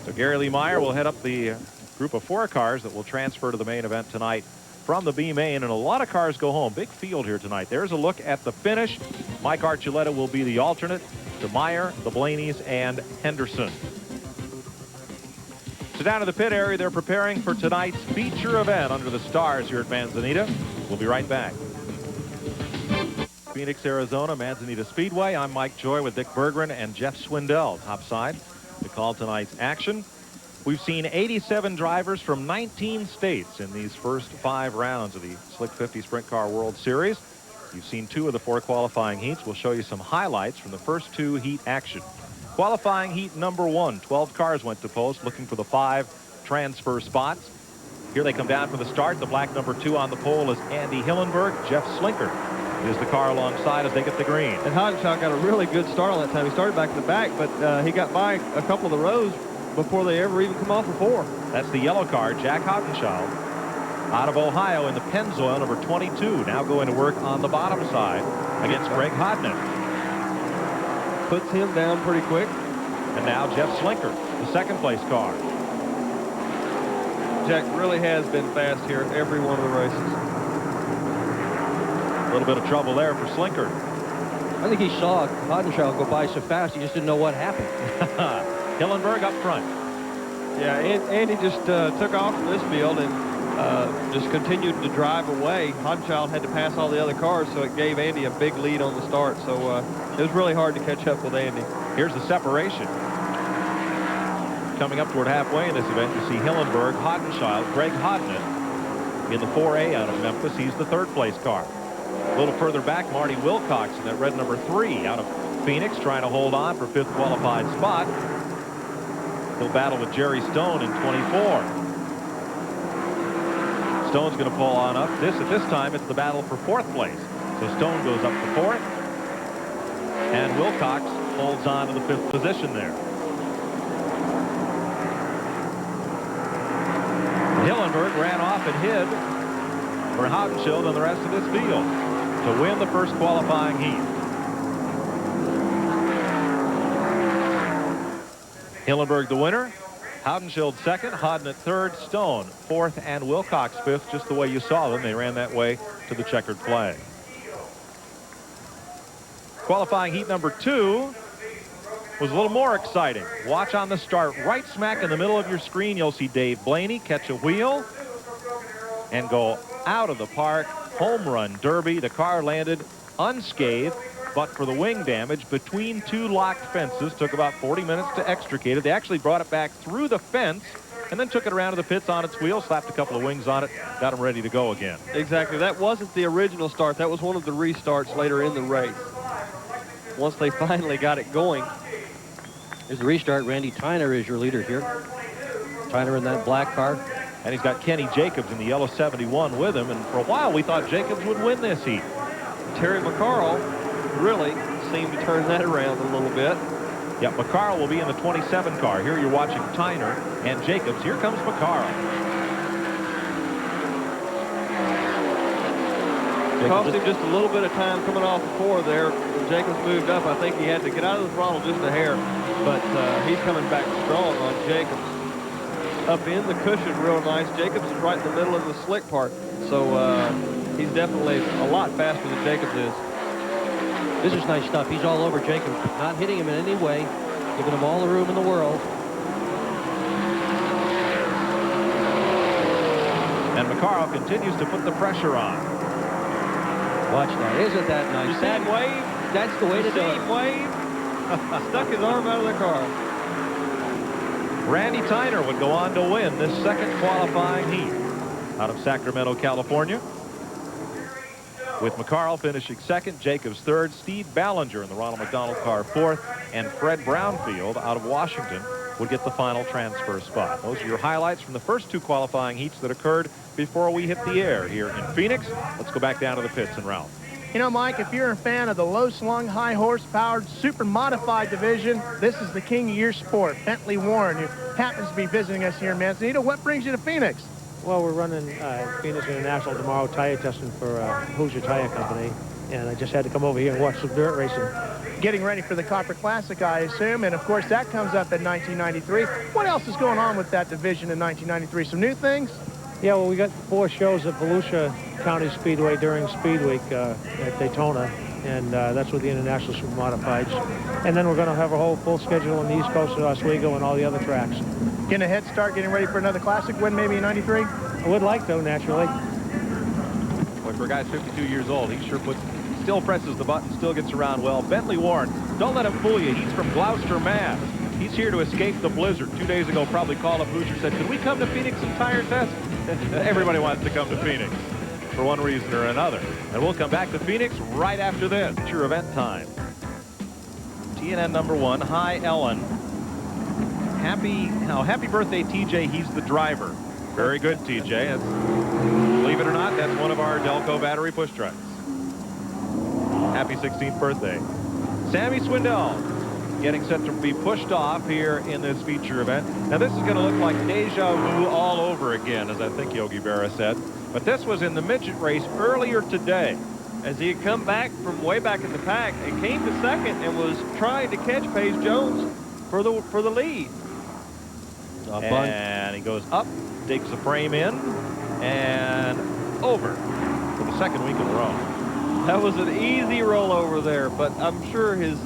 So Gary Lee Meyer will head up the group of 4 cars that will transfer to the main event tonight from the B main, and a lot of cars go home. Big field here tonight. There's a look at the finish. Mike Archuleta will be the alternate to Meyer, the Blaneys, and Henderson. So down to the pit area, they're preparing for tonight's feature event under the stars here at Manzanita. We'll be right back. Phoenix, Arizona, Manzanita Speedway. I'm Mike Joy with Dick Berggren and Jeff Swindell topside to call tonight's action. We've seen 87 drivers from 19 states in these first 5 rounds of the Slick 50 Sprint Car World Series. You've seen 2 of the 4 qualifying heats. We'll show you some highlights from the first 2 heat action. Qualifying heat number 1, 12 cars went to post looking for the 5 transfer spots. Here they come down for the start. The black number 2 on the pole is Andy Hillenberg. Jeff Slinker is the car alongside as they get the green. And Hodenshaw got a really good start on that time. He started back in the back, but he got by a couple of the rows before they ever even come off the 4. That's the yellow car, Jack Hodenshaw, out of Ohio in the Pennzoil, number 22, now going to work on the bottom side against Greg Hodnett. Puts him down pretty quick. And now Jeff Slinker, the second place car. Jack really has been fast here every one of the races. A little bit of trouble there for Slinker. I think he saw Hodenshaw go by so fast he just didn't know what happened. Hillenberg up front. Yeah, Andy just took off from this field and just continued to drive away. Hodenshaw had to pass all the other cars, so it gave Andy a big lead on the start. So it was really hard to catch up with Andy. Here's the separation. Coming up toward halfway in this event, you see Hillenberg, Hodenshaw, Greg Hodnett in the 4A out of Memphis. He's the third place car. A little further back, Marty Wilcox in that red number 3 out of Phoenix, trying to hold on for 5th qualified spot. He'll battle with Jerry Stone in 24. Stone's going to pull on up. At this time, it's the battle for 4th place. So Stone goes up to 4th. And Wilcox holds on to the 5th position there. Hillenberg ran off and hid for Haudenschild and the rest of this field to win the first qualifying heat. Hillenberg the winner. Haudenschild second, Hodden at third, Stone fourth, and Wilcox fifth, just the way you saw them. They ran that way to the checkered flag. Qualifying heat number 2 was a little more exciting. Watch on the start. Right smack in the middle of your screen, you'll see Dave Blaney catch a wheel and go out of the park. Home run derby. The car landed unscathed, but for the wing damage between 2 locked fences. Took about 40 minutes to extricate it. They actually brought it back through the fence and then took it around to the pits on its wheel, slapped a couple of wings on it, got them ready to go again. Exactly. That wasn't the original start. That was one of the restarts later in the race. Once they finally got it going. Here's the restart. Randy Tyner is your leader here. Tyner in that black car. And he's got Kenny Jacobs in the yellow 71 with him. And for a while, we thought Jacobs would win this heat. Terry McCarl really seemed to turn that around a little bit. Yeah, McCarl will be in the 27 car. Here you're watching Tyner and Jacobs. Here comes McCarl. It cost him just a little bit of time coming off the 4 there. When Jacobs moved up, I think he had to get out of the throttle just a hair. But he's coming back strong on Jacobs. Up in the cushion real nice. Jacobs is right in the middle of the slick part. So he's definitely a lot faster than Jacobs is. This is nice stuff. He's all over Jacobs, not hitting him in any way, giving him all the room in the world. And McCarl continues to put the pressure on. Watch that. Isn't that nice? You see him wave? That's the way to do it. him wave? Stuck his arm out of the car. Randy Tyner would go on to win this second qualifying heat out of Sacramento, California. With McCarl finishing second, Jacobs third, Steve Ballinger in the Ronald McDonald car fourth, and Fred Brownfield out of Washington would get the final transfer spot. Those are your highlights from the first 2 qualifying heats that occurred before we hit the air here in Phoenix. Let's go back down to the pits and Ralph. You know, Mike, if you're a fan of the low-slung, high-horsepowered, super-modified division, this is the king of your sport, Bentley Warren, who happens to be visiting us here in Manzanita. What brings you to Phoenix? Well, we're running Phoenix International tomorrow, tire testing for Hoosier Tire Company, and I just had to come over here and watch some dirt racing. Getting ready for the Copper Classic, I assume, and of course that comes up in 1993. What else is going on with that division in 1993? Some new things? Yeah, well, we got 4 shows at Volusia County Speedway during Speed Week at Daytona, and that's with the International Super Modifieds. And then we're going to have a whole full schedule on the East Coast of Oswego and all the other tracks. Getting a head start, getting ready for another Classic win maybe in 93? I would like to, naturally. Boy, for a guy 52 years old, he sure still presses the button, still gets around well. Bentley Warren, don't let him fool you. He's from Gloucester, Mass. He's here to escape the blizzard. 2 days ago, probably called up Hoosier, said, could we come to Phoenix and tire test? Everybody wants to come to Phoenix for one reason or another. And we'll come back to Phoenix right after this. It's your event time. TNN number 1, Hi Ellen. Happy birthday, TJ. He's the driver. Very good, TJ. Believe it or not, that's one of our Delco battery push trucks. Happy 16th birthday. Sammy Swindell getting set to be pushed off here in this feature event. Now this is going to look like deja vu all over again, as I think Yogi Berra said. But this was in the midget race earlier today. As he had come back from way back in the pack and came to second and was trying to catch Paige Jones for the lead. And he goes up, digs the frame in, and over for the second week in a row. That was an easy rollover there, but I'm sure his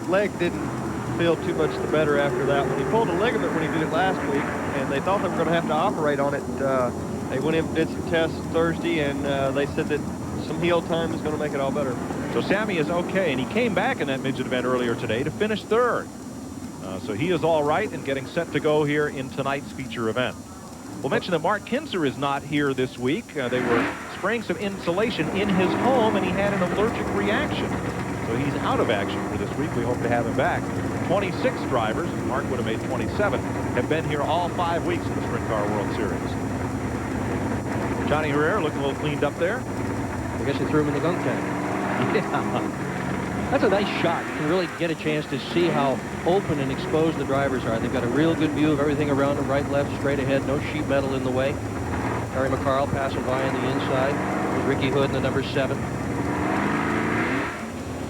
leg didn't feel too much the better after that one. He pulled a ligament when he did it last week, and they thought they were going to have to operate on it. They went in and did some tests Thursday, and they said that some heel time is going to make it all better. So Sammy is okay, and he came back in that midget event earlier today to finish third. So he is all right and getting set to go here in tonight's feature event. We'll mention that Mark Kinzer is not here this week. They were spraying some insulation in his home, and he had an allergic reaction. So he's out of action for this week. We hope to have him back. 26 drivers, Mark would have made 27, have been here all 5 weeks in the Sprint Car World Series. Johnny Herrera looking a little cleaned up there. I guess they threw him in the gunk tank. Yeah. That's a nice shot. You can really get a chance to see how open and exposed the drivers are. They've got a real good view of everything around them, right, left, straight ahead, no sheet metal in the way. Harry McCarl passing by on the inside with Ricky Hood in the number 7.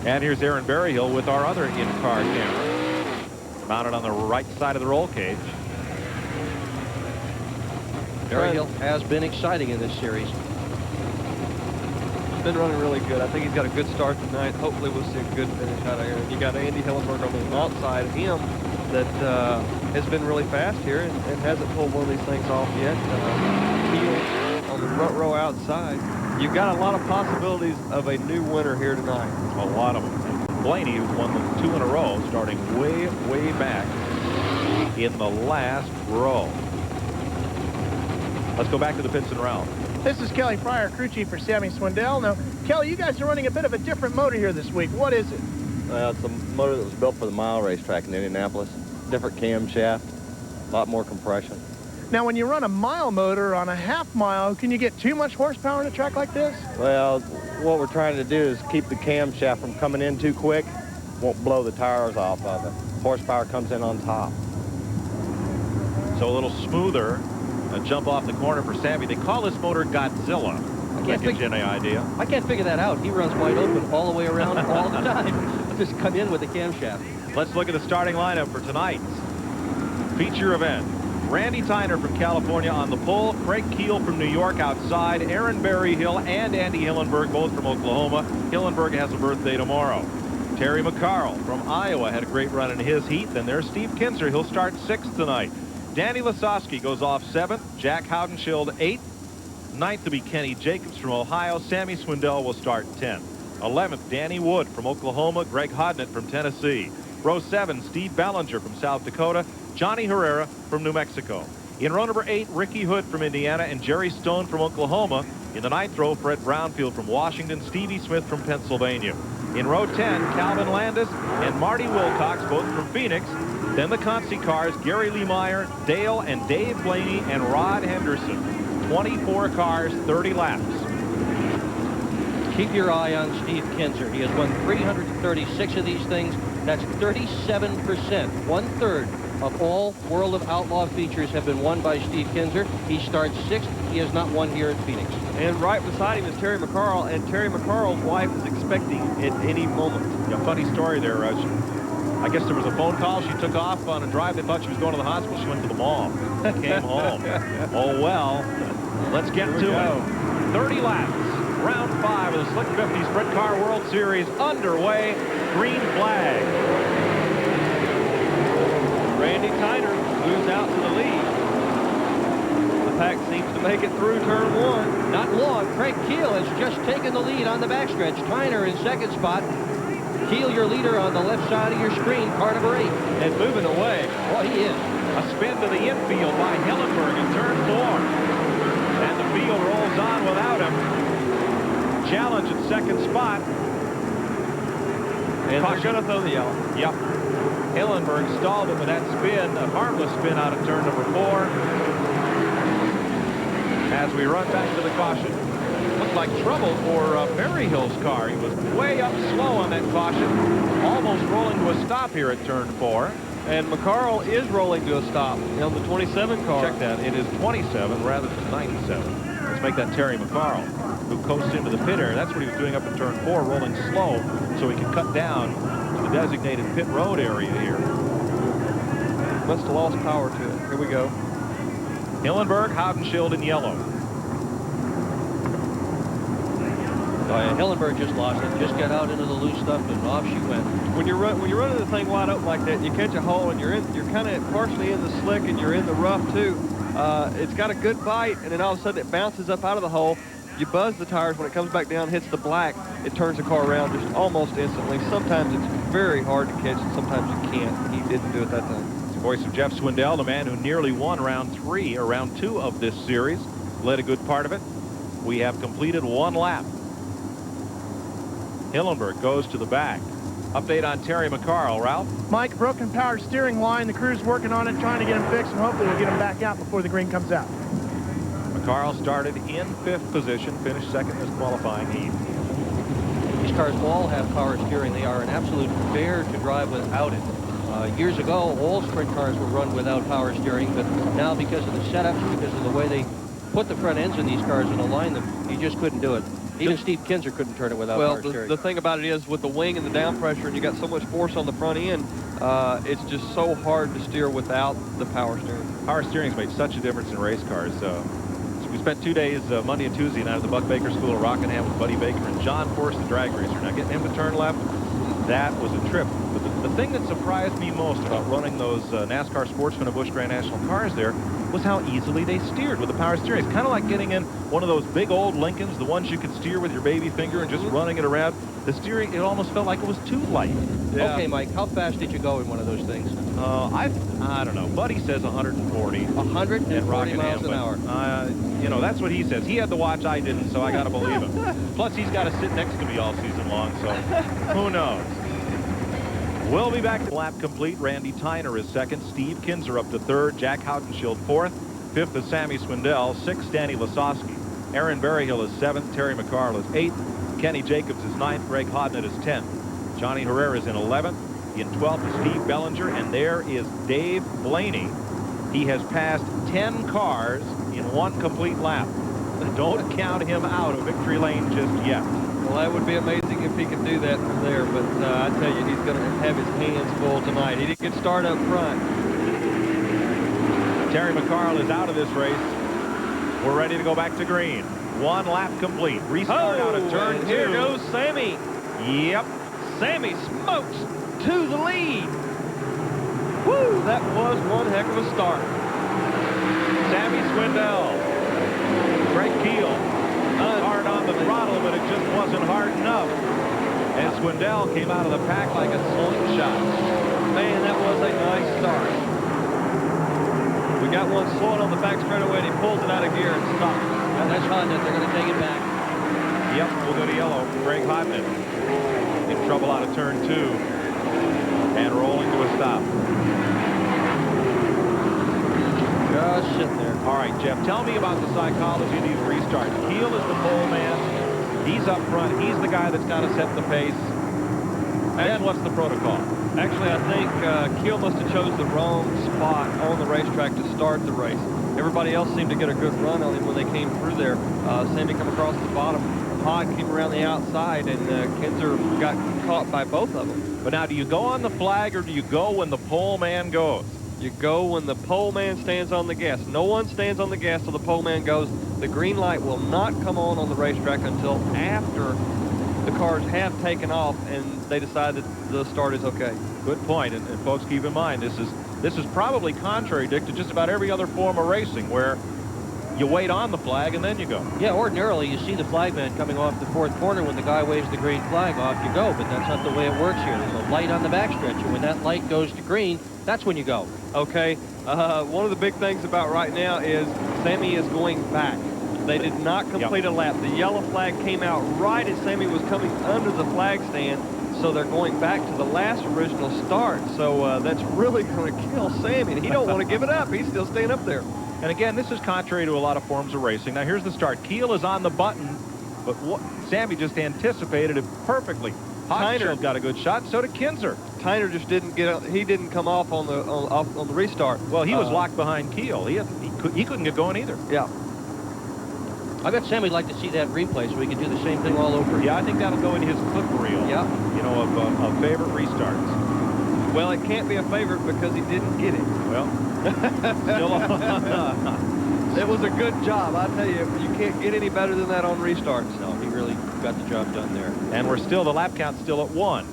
And here's Aaron Berryhill with our other in-car camera. Mounted on the right side of the roll cage. Berryhill has been exciting in this series. He's been running really good. I think he's got a good start tonight. Hopefully we'll see a good finish out of here. And you got Andy Hillenberg on the outside of him that has been really fast here and hasn't pulled one of these things off yet. Keel on the front row outside. You've got a lot of possibilities of a new winner here tonight. A lot of them. Blaney, who's won the 2 in a row, starting way, way back in the last row. Let's go back to the pits and round. This is Kelly Fryer, crew chief for Sammy Swindell. Now, Kelly, you guys are running a bit of a different motor here this week. What is it? Well, it's a motor that was built for the mile racetrack in Indianapolis. Different camshaft, a lot more compression. Now, when you run a mile motor on a half mile, can you get too much horsepower in a track like this? Well, what we're trying to do is keep the camshaft from coming in too quick. Won't blow the tires off of it. Horsepower comes in on top. So a little smoother. A jump off the corner for Sammy. They call this motor Godzilla. That gives you any idea. I can't figure that out. He runs wide open all the way around all the time. Just come in with the camshaft. Let's look at the starting lineup for tonight's feature event. Randy Tyner from California on the pole. Craig Keel from New York outside. Aaron Berryhill and Andy Hillenberg, both from Oklahoma. Hillenberg has a birthday tomorrow. Terry McCarl from Iowa had a great run in his heat. Then there's Steve Kinzer. He'll start 6th tonight. Danny Lasowski goes off 7th. Jack Haudenschild 8th. 9th to be Kenny Jacobs from Ohio. Sammy Swindell will start 10th. 11th, Danny Wood from Oklahoma. Greg Hodnett from Tennessee. Row 7, Steve Ballinger from South Dakota. Johnny Herrera from New Mexico. In row number 8, Ricky Hood from Indiana and Jerry Stone from Oklahoma. In the 9th row, Fred Brownfield from Washington. Stevie Smith from Pennsylvania. In row 10, Calvin Landis and Marty Wilcox, both from Phoenix. Then the Consi cars, Gary Lee Meyer, Dale and Dave Blaney, and Rod Henderson. 24 cars, 30 laps. Keep your eye on Steve Kinzer. He has won 336 of these things. That's 37%. 1/3 of all World of Outlaw features have been won by Steve Kinzer. He starts 6th. He has not won here at Phoenix. And right beside him is Terry McCarl, and Terry McCarl's wife is expecting at any moment. Yeah, funny story there, Rush. I guess there was a phone call. She took off on a drive. They thought she was going to the hospital. She went to the mall. Came home. Oh, well. Let's get to it. 30 laps. Round 5 of the Slick 50 Sprint Car World Series underway. Green flag. Randy Tyner moves out to the lead. The pack seems to make it through turn 1. Not long. Craig Keel has just taken the lead on the backstretch. Tyner in 2nd spot. Keel, your leader on the left side of your screen, car number 8. And moving away. Boy, he is. A spin to the infield by Hillenberg in turn 4. And the field rolls on without him. Challenge at 2nd spot. And they're going to throw the yellow. Yep. Hillenberg stalled it with that spin, a harmless spin out of turn number 4. As we run back to the caution. Looked like trouble for Berryhill's car. He was way up slow on that caution. Almost rolling to a stop here at turn 4. And McCarl is rolling to a stop on the 27 car. Check that. It is 27 rather than 97. Let's make that Terry McCarl, who coasts into the pit area. That's what he was doing up in turn 4, rolling slow so he could cut down to the designated pit road area here. Must have lost power to it. Here we go. Hillenberg, Haudenschild in yellow. Hillenberg just lost it. Just got out into the loose stuff, and off she went. When you're running the thing wide open like that, you catch a hole, and you're kind of partially in the slick, and you're in the rough too. It's got a good bite, and then all of a sudden it bounces up out of the hole. You buzz the tires. When it comes back down, hits the black, it turns the car around just almost instantly. Sometimes it's very hard to catch, and sometimes you can't. He didn't do it that time. It's the voice of Jeff Swindell, the man who nearly won round 2 of this series. Led a good part of it. We have completed 1 lap. Hillenberg goes to the back. Update on Terry McCarl, Ralph. Mike, broken power steering line. The crew's working on it, trying to get him fixed, and hopefully we'll get him back out before the green comes out. McCarl started in 5th position, finished 2nd in this qualifying heat. These cars all have power steering. They are an absolute bear to drive without it. Years ago, all sprint cars were run without power steering, but now because of the setups, because of the way they put the front ends in these cars and align them, you just couldn't do it. Even Steve Kinzer couldn't turn it without power steering. The thing about it is with the wing and the down pressure, and you got so much force on the front end, it's just so hard to steer without the power steering. Power steering's made such a difference in race cars. So we spent 2 days, Monday and Tuesday night at the Buck Baker School of Rockingham with Buddy Baker and John Force, the drag racer. Now, getting him to turn left, that was a trip. But the thing that surprised me most about running those NASCAR Sportsman and Busch Grand National cars there was how easily they steered with the power steering. It's kind of like getting in one of those big old Lincolns, the ones you could steer with your baby finger and just running it around. The steering, it almost felt like it was too light. Yeah. Okay, Mike, how fast did you go in one of those things? I don't know. Buddy says 140. 140 miles an hour. You know, that's what he says. He had the watch, I didn't, so I got to believe him. Plus, he's got to sit next to me all season long, so who knows? We'll be back. Lap complete. Randy Tyner is second. Steve Kinzer up to third. Jack Haudenschild fourth. Fifth is Sammy Swindell. Sixth, Danny Lasowski. Aaron Berryhill is seventh. Terry McCarl is eighth. Kenny Jacobs is ninth. Greg Hodnett is 10th. Johnny Herrera is in 11th. In 12th is Steve Bellinger. And there is Dave Blaney. He has passed 10 cars in one complete lap. Don't count him out of victory lane just yet. Well, that would be amazing if he could do that from there, but I tell you, he's going to have his hands full tonight. He didn't get started up front. Terry McCarl is out of this race. We're ready to go back to green. One lap complete. Restart out of turn 2. Here goes Sammy. Yep. Sammy smokes to the lead. Woo, that was one heck of a start. Sammy Swindell. Greg Keel. Hard on the throttle, but it just wasn't hard enough. And Swindell came out of the pack like a slingshot. Man, that was a nice start. We got one slowing on the back straightaway, and he pulls it out of gear and stops. That's Hodnett. They're going to take it back. Yep, we'll go to yellow. Greg Hodnett in trouble out of turn 2 and rolling to a stop. Just sit there. All right, Jeff, tell me about the psychology of these restarts. Keel is the pole man. He's up front. He's the guy that's got to set the pace. And what's the protocol? Actually, I think Keel must have chose the wrong spot on the racetrack to start the race. Everybody else seemed to get a good run on him when they came through there. Sammy come across the bottom. Hod came around the outside, and Kinzer got caught by both of them. But now, do you go on the flag, or do you go when the pole man goes? You go when the pole man stands on the gas. No one stands on the gas till the pole man goes. The green light will not come on the racetrack until after the cars have taken off and they decide that the start is okay. Good point. And folks, keep in mind, this is probably contrary, Dick, to just about every other form of racing where you wait on the flag and then you go. Yeah, ordinarily you see the flagman coming off the fourth corner when the guy waves the green flag, off you go, but that's not the way it works here. There's a light on the backstretch, and when that light goes to green, that's when you go. Okay, one of the big things about right now is Sammy is going back. They did not complete a lap. The yellow flag came out right as Sammy was coming under the flag stand, so they're going back to the last original start. So that's really going to kill Sammy, and he don't want to give it up. He's still staying up there. And again, this is contrary to a lot of forms of racing. Now here's the start. Keel is on the button, but Sammy just anticipated it perfectly. Tyner got a good shot, so did Kinzer. Tyner just didn't get. He didn't come off on the restart. Well, he was locked behind Keel. He couldn't get going either. Yeah. I bet Sammy'd like to see that replay so we can do the same thing all over again. Yeah, I think that'll go in his clip reel. Yeah. You know, of favorite restarts. Well, it can't be a favorite because he didn't get it. Well, still it was a good job. I tell you, you can't get any better than that on restarts. No, he really got the job done there. And the lap count's still at 1.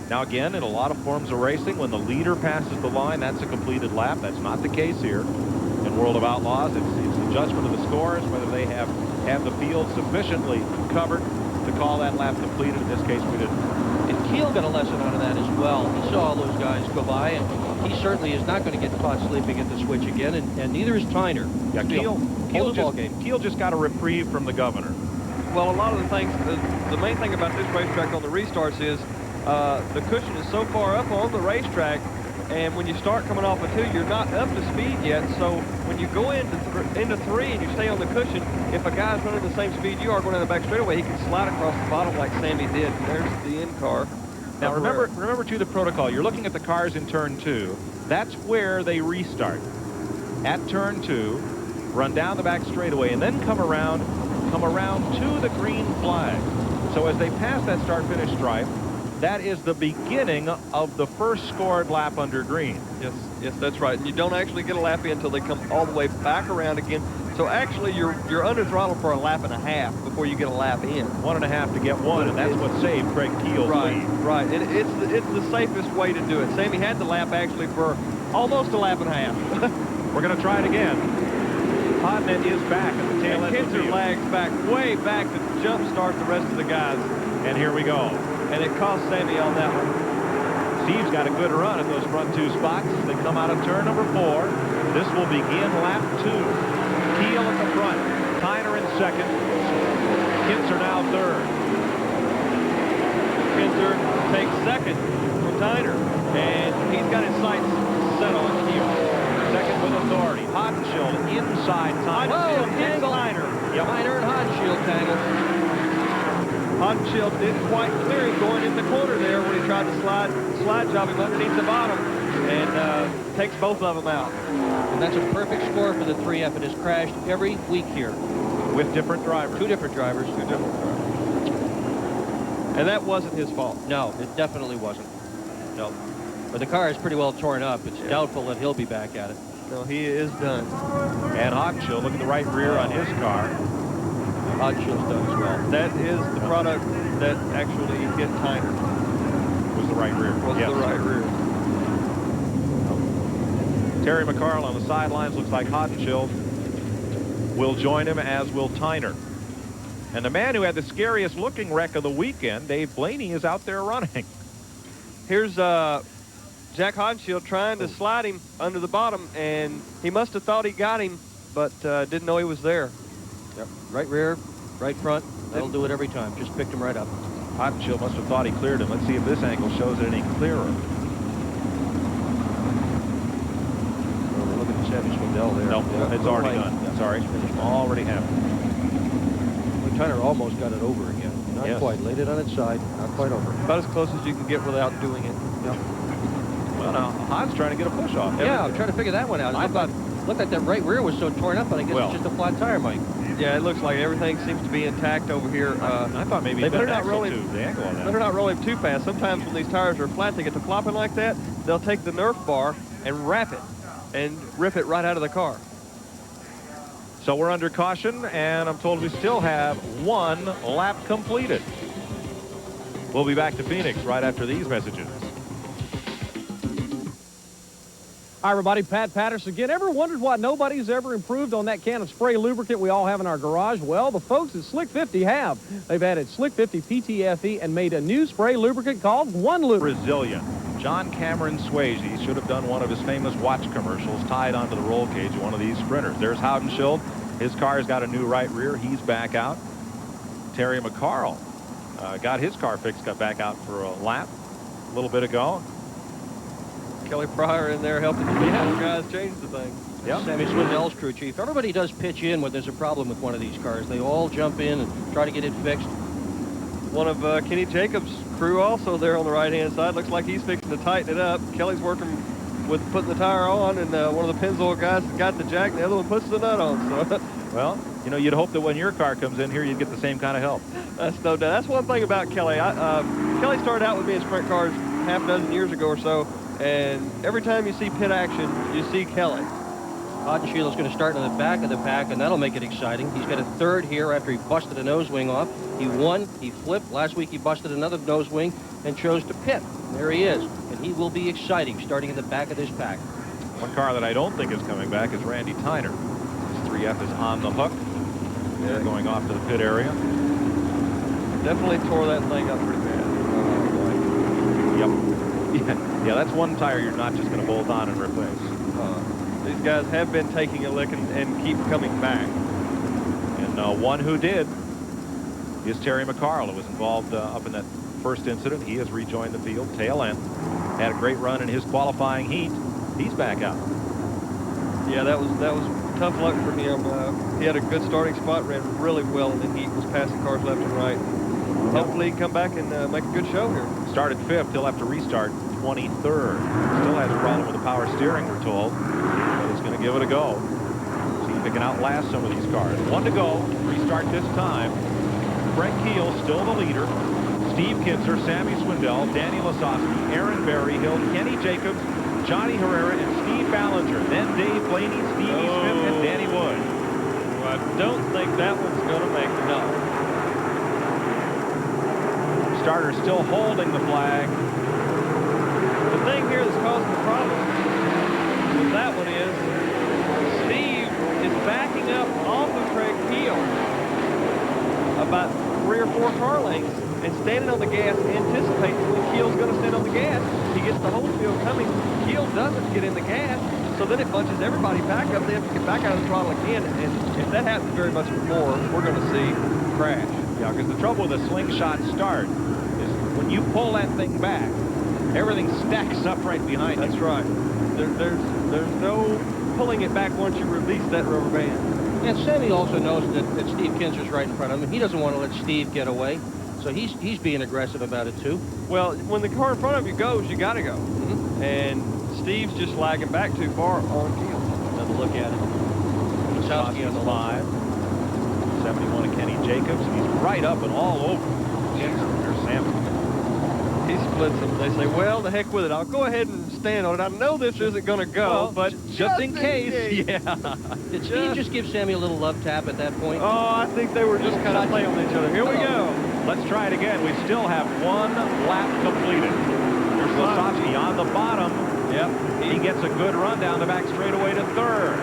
Now again, in a lot of forms of racing, when the leader passes the line, that's a completed lap. That's not the case here. In World of Outlaws, it's the judgment of the scores, whether they have the field sufficiently covered to call that lap completed. In this case, we didn't. And Keel got a lesson out of that as well. He saw all those guys go by, and he certainly is not going to get caught sleeping at the switch again, and neither is Tyner. Yeah, Keel just got a reprieve from the governor. Well, a lot of the things, the main thing about this racetrack on the restarts is the cushion is so far up on the racetrack, and when you start coming off a 2, you're not up to speed yet. So when you go into 3 and you stay on the cushion, if a guy's running the same speed you are going down the back straightaway, he can slide across the bottom like Sammy did. There's the end car. Now remember too the protocol. You're looking at the cars in turn 2. That's where they restart. At turn 2, run down the back straightaway, and then come around to the green flag. So as they pass that start-finish stripe, that is the beginning of the first scored lap under green. Yes, that's right. And you don't actually get a lap in until they come all the way back around again. So actually, you're under throttle for a lap and a half before you get a lap in. 1.5 to get one, and that's what saved Craig Keel's lead. Right. And it's the safest way to do it. Sammy had the lap actually for almost a lap and a half. We're going to try it again. Hodnett is back at the tail end of the Kinzer field. lags back, way back to jumpstart the rest of the guys. And here we go. And it cost Sammy on that one. Steve's got a good run in those front 2 spots. They come out of turn number 4. This will begin lap 2. Keel at the front. Tyner in second. Kinzer now third. Kinzer takes second from Tyner. And he's got his sights set on Keel. Second with authority. Hodenshield inside Tyner. Oh, it's Tyner. Yep. Tyner and Hodenshield tangle. Hodenshield didn't quite clear him going in the corner there when he tried to slide job him underneath the bottom, and takes both of them out. And that's a perfect score for the 3F. It has crashed every week here. With different drivers. 2 different drivers. And that wasn't his fault. No, it definitely wasn't. No. But the car is pretty well torn up. It's doubtful that he'll be back at it. No, he is done. And Hodenshield, look at the right rear on his car. Hodgenshield's done as well. That is the product that actually hit Tyner. Was the right rear. Was the right rear. Terry McCarl on the sidelines. Looks like Hodenshield will join him, as will Tyner. And the man who had the scariest looking wreck of the weekend, Dave Blaney, is out there running. Here's Jack Hodenshield trying to slide him under the bottom, and he must have thought he got him, but didn't know he was there. Yep. Right rear, right front. That'll do it every time. Just picked him right up. Hodenshield must have thought he cleared him. Let's see if this angle shows it any clearer. Look at the Chevy Swindell there. No, it's already done. Yeah. Sorry. Already happened. Well, Tyner almost got it over again. Not quite. Laid it on its side. Not quite over. About as close as you can get without doing it. Yep. Well, now, Hod's trying to get a push off. Yeah, I'm trying to figure that one out. I thought looked like that right rear was so torn up, but I guess it's just a flat tire, Mike. Yeah, it looks like everything seems to be intact over here. I thought maybe they better not roll him. The angle on that. Better not roll him too fast. Sometimes when these tires are flat, they get to flopping like that. They'll take the Nerf bar and wrap it and rip it right out of the car. So we're under caution, and I'm told we still have 1 lap completed. We'll be back to Phoenix right after these messages. Hi, everybody. Pat Patterson again. Ever wondered why nobody's ever improved on that can of spray lubricant we all have in our garage? Well, the folks at Slick 50 have. They've added Slick 50 PTFE and made a new spray lubricant called One Lube. Brazilian. John Cameron Swayze should have done one of his famous watch commercials tied onto the roll cage of one of these sprinters. There's Hodenshield. His car's got a new right rear. He's back out. Terry McCarl got his car fixed, got back out for a lap a little bit ago. Kelly Pryor in there helping the guys change the thing. Yep. Sammy Swindell's crew chief. Everybody does pitch in when there's a problem with one of these cars. They all jump in and try to get it fixed. One of Kenny Jacobs' crew also there on the right-hand side. Looks like he's fixing to tighten it up. Kelly's working with putting the tire on, and one of the Pennzoil guys has got the jack, and the other one puts the nut on. So, well, you know, you'd hope that when your car comes in here, you'd get the same kind of help. That's no doubt. That's one thing about Kelly. Kelly started out with me in sprint cars half a dozen years ago or so, and every time you see pit action, you see Kelly. Hodenshield is going to start in the back of the pack, and that'll make it exciting. He's got a third here after he busted a nose wing off. He won, he flipped. Last week he busted another nose wing and chose to pit. There he is, and he will be exciting starting in the back of this pack. One car that I don't think is coming back is Randy Tyner. His 3F is on the hook. They're going off to the pit area. Definitely tore that thing up pretty bad. Yep. Yeah, that's one tire you're not just going to bolt on and replace. These guys have been taking a lick and keep coming back. And one who did is Terry McCarl, who was involved up in that first incident. He has rejoined the field, tail end. Had a great run in his qualifying heat. He's back out. Yeah, that was tough luck for him. He had a good starting spot, ran really well in the heat, was passing cars left and right. Hopefully he can come back and make a good show here. Started 5th. He'll have to restart 23rd. Still has a problem with the power steering, we're told. But he's going to give it a go. See if he can outlast some of these cars. 1 to go. Restart this time. Brent Keel still the leader. Steve Kinzer, Sammy Swindell, Danny Lasowski, Aaron Berryhill, Kenny Jacobs, Johnny Herrera, and Steve Ballinger. Then Dave Blaney, Stevie Smith, and Danny Wood. Well, I don't think that one's going to make it. No. Starter still holding the flag. The thing here that's causing the problem with that one is Steve is backing up off of Craig Keel about 3 or 4 car lengths and standing on the gas, anticipating when Keel's going to stand on the gas. He gets the whole field coming. Keel doesn't get in the gas, so then it bunches everybody back up. They have to get back out of the throttle again, and if that happens very much more, we're going to see a crash. Yeah, because the trouble with a slingshot start is when you pull that thing back, everything stacks up right behind you. That's right. There's no pulling it back once you release that rubber band. And Sammy also knows that Steve Kinzer's right in front of him. He doesn't want to let Steve get away, so he's being aggressive about it too. Well, when the car in front of you goes, you got to go. Mm-hmm. And Steve's just lagging back too far on Keel. Another look at it. Lasowski on the 5. 71 of Kenny Jacobs. He's right up and all over. There's Sammy. He splits them. They say, well, the heck with it. I'll go ahead and stand on it. I know this isn't going to go, Well, but just in case. Yeah. Did Steve just give Sammy a little love tap at that point? Oh, I think they were just kind of playing on each other. Here we go. Let's try it again. We still have 1 lap completed. There's Lasowski on the bottom. Yep. He gets a good run down the back straightaway to 3rd.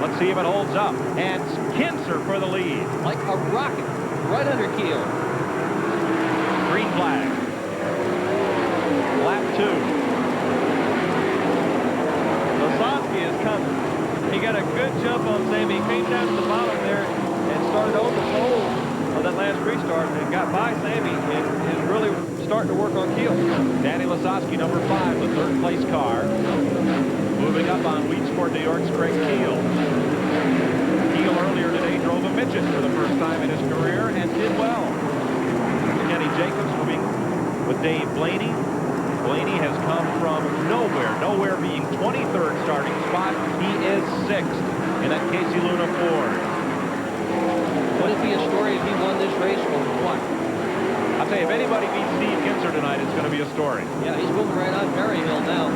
Let's see if it holds up. And Kinzer for the lead. Like a rocket, right under Keel. Green flag. Lap 2. Lasowski is coming. He got a good jump on Sammy. He came down to the bottom there and started on the pole on that last restart and got by Sammy and is really starting to work on Keel. Danny Lasowski, number 5, the 3rd place car. Moving up on Wheat Sport New York's Craig Keel. Keel earlier today drove a midget for the first time in his career and did well. Kenny Jacobs moving with Dave Blaney. Blaney has come from nowhere being 23rd starting spot. He is 6th in that Casey Luna Ford. Would it be a story if he won this race or what? I'll tell you, if anybody beats Steve Kinzer tonight, it's going to be a story. Yeah, he's moving right on Berryhill now.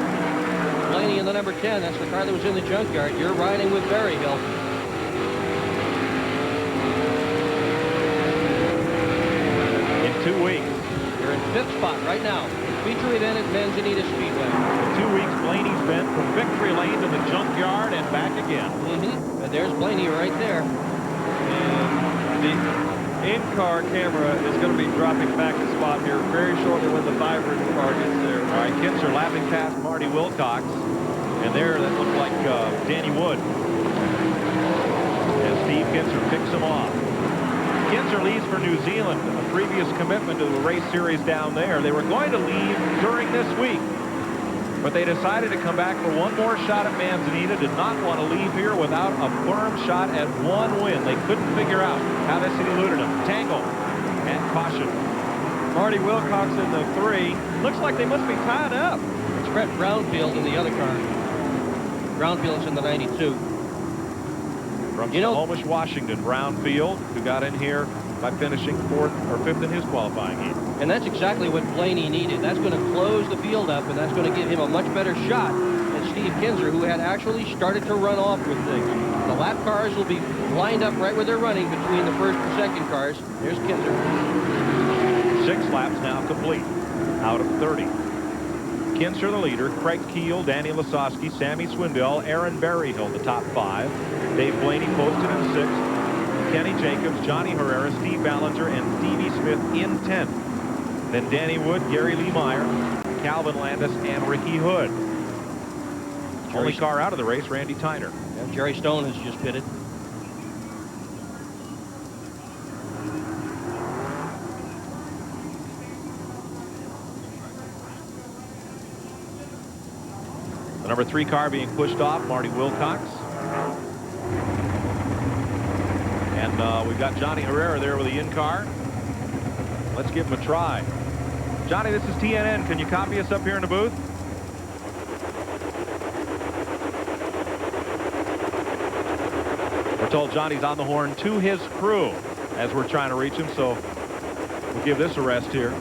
Blaney in the number 10. That's the car that was in the junkyard. You're riding with Berryhill. In 2 weeks. You're in 5th spot right now. Feature event at Manzanita Speedway. In 2 weeks, Blaney's been from victory lane to the junkyard and back again. Mm-hmm. And there's Blaney right there. And the in-car camera is going to be dropping back a spot here very shortly when the 5-ridge car gets there. All right, Kinzer lapping past Marty Wilcox. And there, that looked like Danny Wood. As Steve Kinzer picks him off. Kinzer leaves for New Zealand, a previous commitment to the race series down there. They were going to leave during this week, but they decided to come back for one more shot at Manzanita. Did not want to leave here without a firm shot at 1 win. They couldn't figure out how this eluded them. Tangle and caution. Marty Wilcox in the 3. Looks like they must be tied up. It's Brett Brownfield in the other car. Brownfield's in the 92. From Snohomish, Washington, Brownfield, who got in here by finishing 4th or 5th in his qualifying heat. And that's exactly what Blaney needed. That's going to close the field up, and that's going to give him a much better shot than Steve Kinzer, who had actually started to run off with things. The lap cars will be lined up right where they're running between the 1st and 2nd cars. There's Kinzer. 6 laps now complete out of 30. Kinzer the leader, Craig Keel, Danny Lasowski, Sammy Swindell, Aaron Berryhill the top 5. Dave Blaney posted in 6th. Kenny Jacobs, Johnny Herrera, Steve Ballinger, and Stevie Smith in 10th. Then Danny Wood, Gary Lee Meyer, Calvin Landis, and Ricky Hood. Only car out of the race, Randy Tyner. Yeah, Jerry Stone has just pitted. The number 3 car being pushed off, Marty Wilcox. And we've got Johnny Herrera there with the in-car. Let's give him a try. Johnny, this is TNN. Can you copy us up here in the booth? We're told Johnny's on the horn to his crew as we're trying to reach him, so we'll give this a rest here.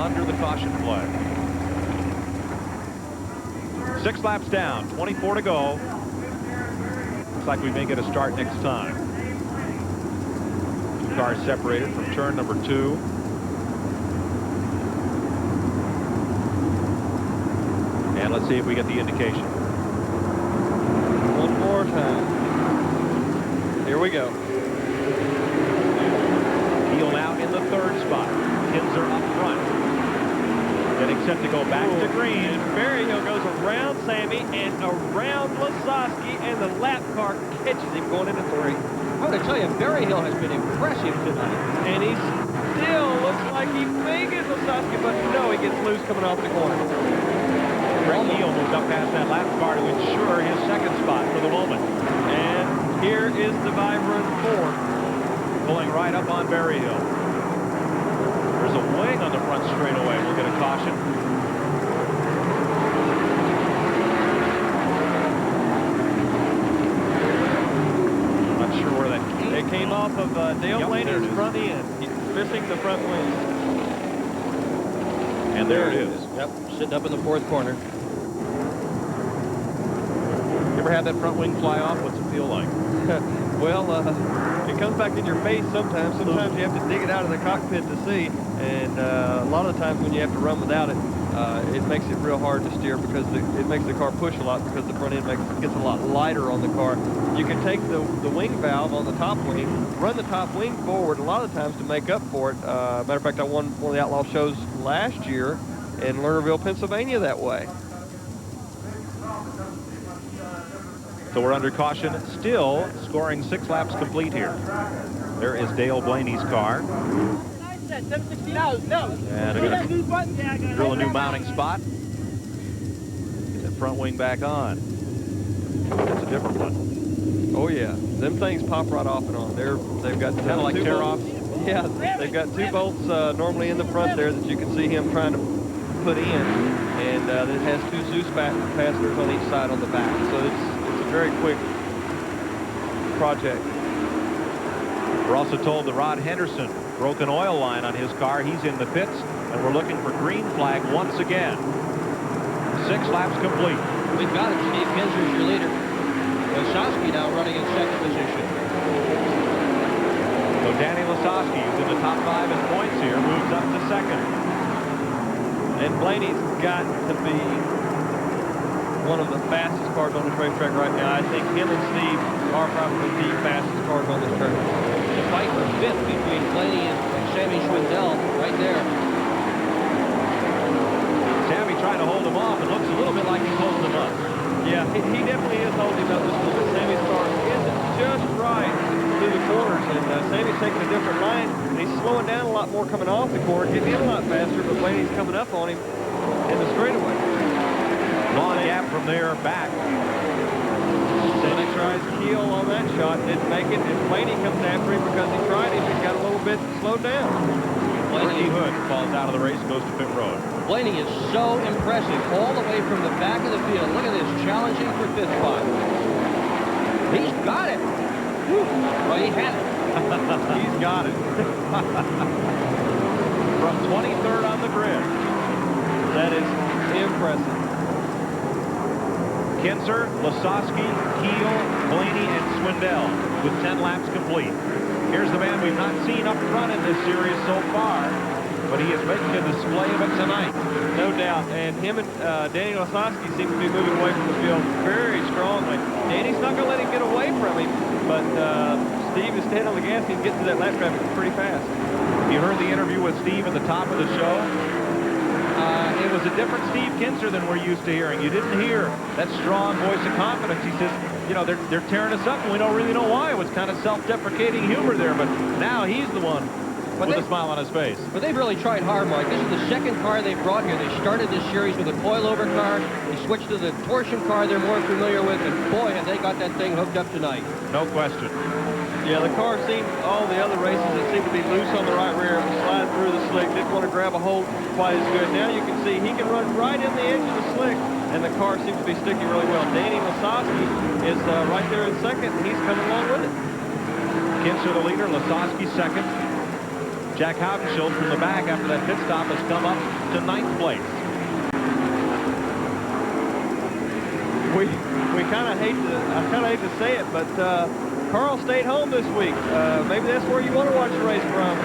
under the caution flag. 6 laps down, 24 to go. Looks like we may get a start next time. 2 cars separated from turn number 2. And let's see if we get the indication. One more time. Here we go. Heel now in the 3rd spot. Kinzer up front. Getting set to go back to green. And Berryhill goes around Sammy and around Lasowski, and the lap car catches him going into 3. I want to tell you, Berryhill has been impressive tonight. And he still looks like he may get Lasowski, but no, he gets loose coming off the corner. Brett Heel moves up past that lap car to ensure his 2nd spot for the moment. And here is the Vibrant 4. Pulling right up on Berryhill. There's a wing on the front straightaway. We'll get a caution. Not sure where that came from. It came off of Dale Blaney's front end. He's missing the front wing. And there it is. Yep, sitting up in the 4th corner. You ever had that front wing fly off? What's it feel like? Well, it comes back in your face sometimes. Sometimes you have to dig it out of the cockpit to see. And a lot of the times when you have to run without it, it makes it real hard to steer because it makes the car push a lot because the front end gets a lot lighter on the car. You can take the wing valve on the top wing, run the top wing forward a lot of times to make up for it. Matter of fact, I won one of the Outlaw shows last year in Lernerville, Pennsylvania that way. So we're under caution, still scoring 6 laps complete here. There is Dale Blaney's car. And they're going to drill a new mounting spot. Get that front wing back on. That's a different one. Oh yeah, them things pop right off and on. They've got kind of like tear-offs. Yeah, they've got 2 bolts normally in the front there that you can see him trying to put in, and it has 2 Zeus fasteners on each side on the back. So it's a very quick project. We're also told that Rod Henderson broke an oil line on his car. He's in the pits, and we're looking for green flag once again. 6 laps complete. We've got it. Steve Kinzer's your leader. Lasowski now running in 2nd position. So Danny Lasowski, who's in the top 5 in points here, moves up to 2nd. And Blaney's got to be one of the fastest cars on this racetrack right now. I think him and Steve are probably the fastest cars on this track. The fight for 5th between Blaney and Sammy Schwindel right there. Sammy trying to hold him off. It looks a little bit like he's holding him up. Yeah, he definitely is holding him up this little bit. Sammy's car isn't just right through the corners, and Sammy's taking a different line, and he's slowing down a lot more coming off the corner, getting in a lot faster, but Blaney's coming up on him in the straightaway. Long gap from there back. Sammy tries Keel on that shot, didn't make it, and Blaney comes after him because he tried him and got a little bit slowed down. Ricky Hood falls out of the race and goes to pit road. Blaney is so impressive all the way from the back of the field. Look at this, challenging for 5th spot. He's got it. Well, he had it. He's got it. From 23rd on the grid. That is impressive. Kinzer, Lasowski, Keel, Blaney, and Swindell with 10 laps complete. Here's the man we've not seen up front in this series so far, but he is making a display of it tonight. No doubt. And him and Danny Lasowski seem to be moving away from the field very strongly. Danny's not going to let him get away from him, but Steve is staying on the gas. He's getting to that lap traffic pretty fast. You heard the interview with Steve at the top of the show. It was a different Steve Kinzer than we're used to hearing. You didn't hear that strong voice of confidence. He says, you know, they're tearing us up, and we don't really know why. It was kind of self-deprecating humor there, but now he's the one with a smile on his face. But they've really tried hard, Mike. This is the 2nd car they've brought here. They started this series with a coilover car. They switched to the torsion car they're more familiar with, and boy, have they got that thing hooked up tonight. No question. Yeah, the car seemed, all the other races, it seemed to be loose on the right rear, slide through the slick, didn't want to grab a hold quite as good. Now you can see he can run right in the edge of the slick, and the car seems to be sticking really well. Danny Lasowski is right there in 2nd, and he's coming along with it. Kinzer the leader, Lasowski 2nd. Jack Haudenschild from the back after that pit stop has come up to 9th place. We kind of hate to say it, but Carl stayed home this week. Maybe that's where you want to watch the race from,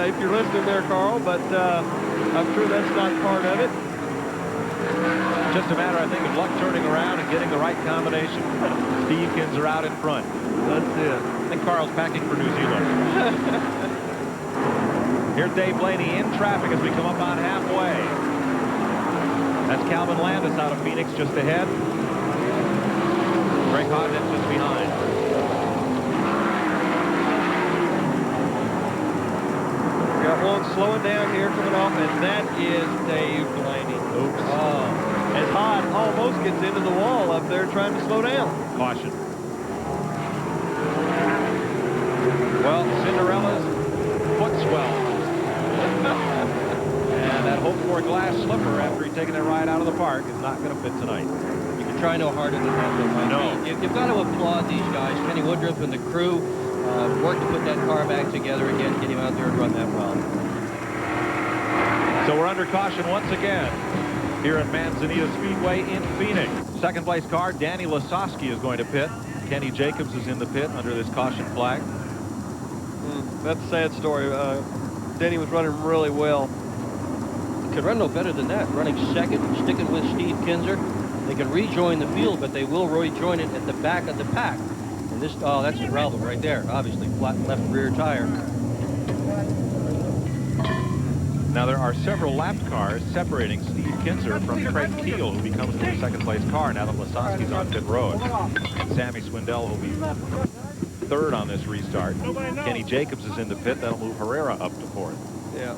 if you're listening there, Carl. But I'm sure that's not part of it. Just a matter, I think, of luck turning around and getting the right combination. Steve Kinser out in front. That's it. I think Carl's packing for New Zealand. Here's Dave Blaney in traffic as we come up on halfway. That's Calvin Landis out of Phoenix just ahead. Greg Hodges just behind. Got one slowing down here coming off, and that is Dave Blaney. Oops. Oh, and Todd almost gets into the wall up there trying to slow down. Caution. Well, Cinderella's foot swell. And that hope-for glass slipper after he's taken that ride out of the park is not going to fit tonight. You can try no harder than that, though, Mike. No. You've got to applaud these guys. Kenny Woodruff and the crew worked to put that car back together again, get him out there and run that well. So we're under caution once again here at Manzanita Speedway in Phoenix. Second place car, Danny Lasowski, is going to pit. Kenny Jacobs is in the pit under this caution flag. That's a sad story. Denny was running really well. Could run no better than that. Running second, sticking with Steve Kinser. They can rejoin the field, but they will rejoin it at the back of the pack. And this, oh, that's the problem right there. Obviously, flat left rear tire. Now there are several lapped cars separating Steve Kinser from Craig Keel, who becomes the second place car now that Lasowski's on pit road. And Sammy Swindell will be third on this restart. Kenny Jacobs is in the pit. That'll move Herrera up to fourth. Yeah,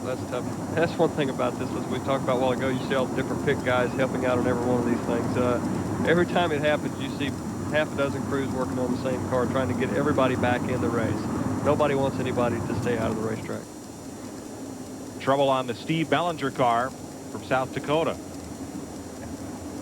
that's tough. That's one thing about this, as we talked about a while ago. You see all the different pit guys helping out on every one of these things. Every time it happens, you see half a dozen crews working on the same car, trying to get everybody back in the race. Nobody wants anybody to stay out of the racetrack. Trouble on the Steve Bellinger car from South Dakota.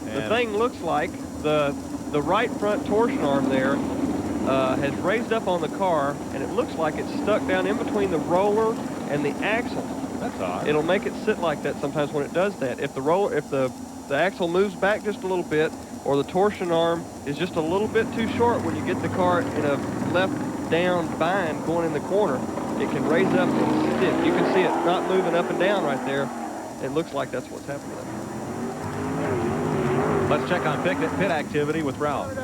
The thing looks like the right front torsion arm there has raised up on the car, and it looks like it's stuck down in between the roller and the axle. That's odd. It'll make it sit like that sometimes when it does that. If the axle moves back just a little bit, or the torsion arm is just a little bit too short when you get the car in a left down bind going in the corner, it can raise up and stick. You can see it not moving up and down right there. It looks like that's what's happening. Let's check on pit activity with Ralph.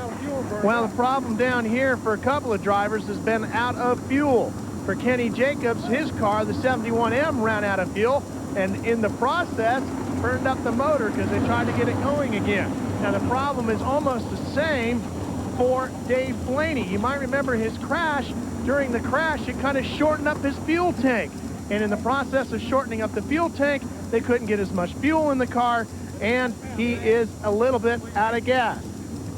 Well, the problem down here for a couple of drivers has been out of fuel. For Kenny Jacobs, his car, the 71M, ran out of fuel, and in the process, burned up the motor because they tried to get it going again. Now, the problem is almost the same for Dave Blaney. You might remember his crash. During the crash, it kind of shortened up his fuel tank. And in the process of shortening up the fuel tank, they couldn't get as much fuel in the car, and he is a little bit out of gas.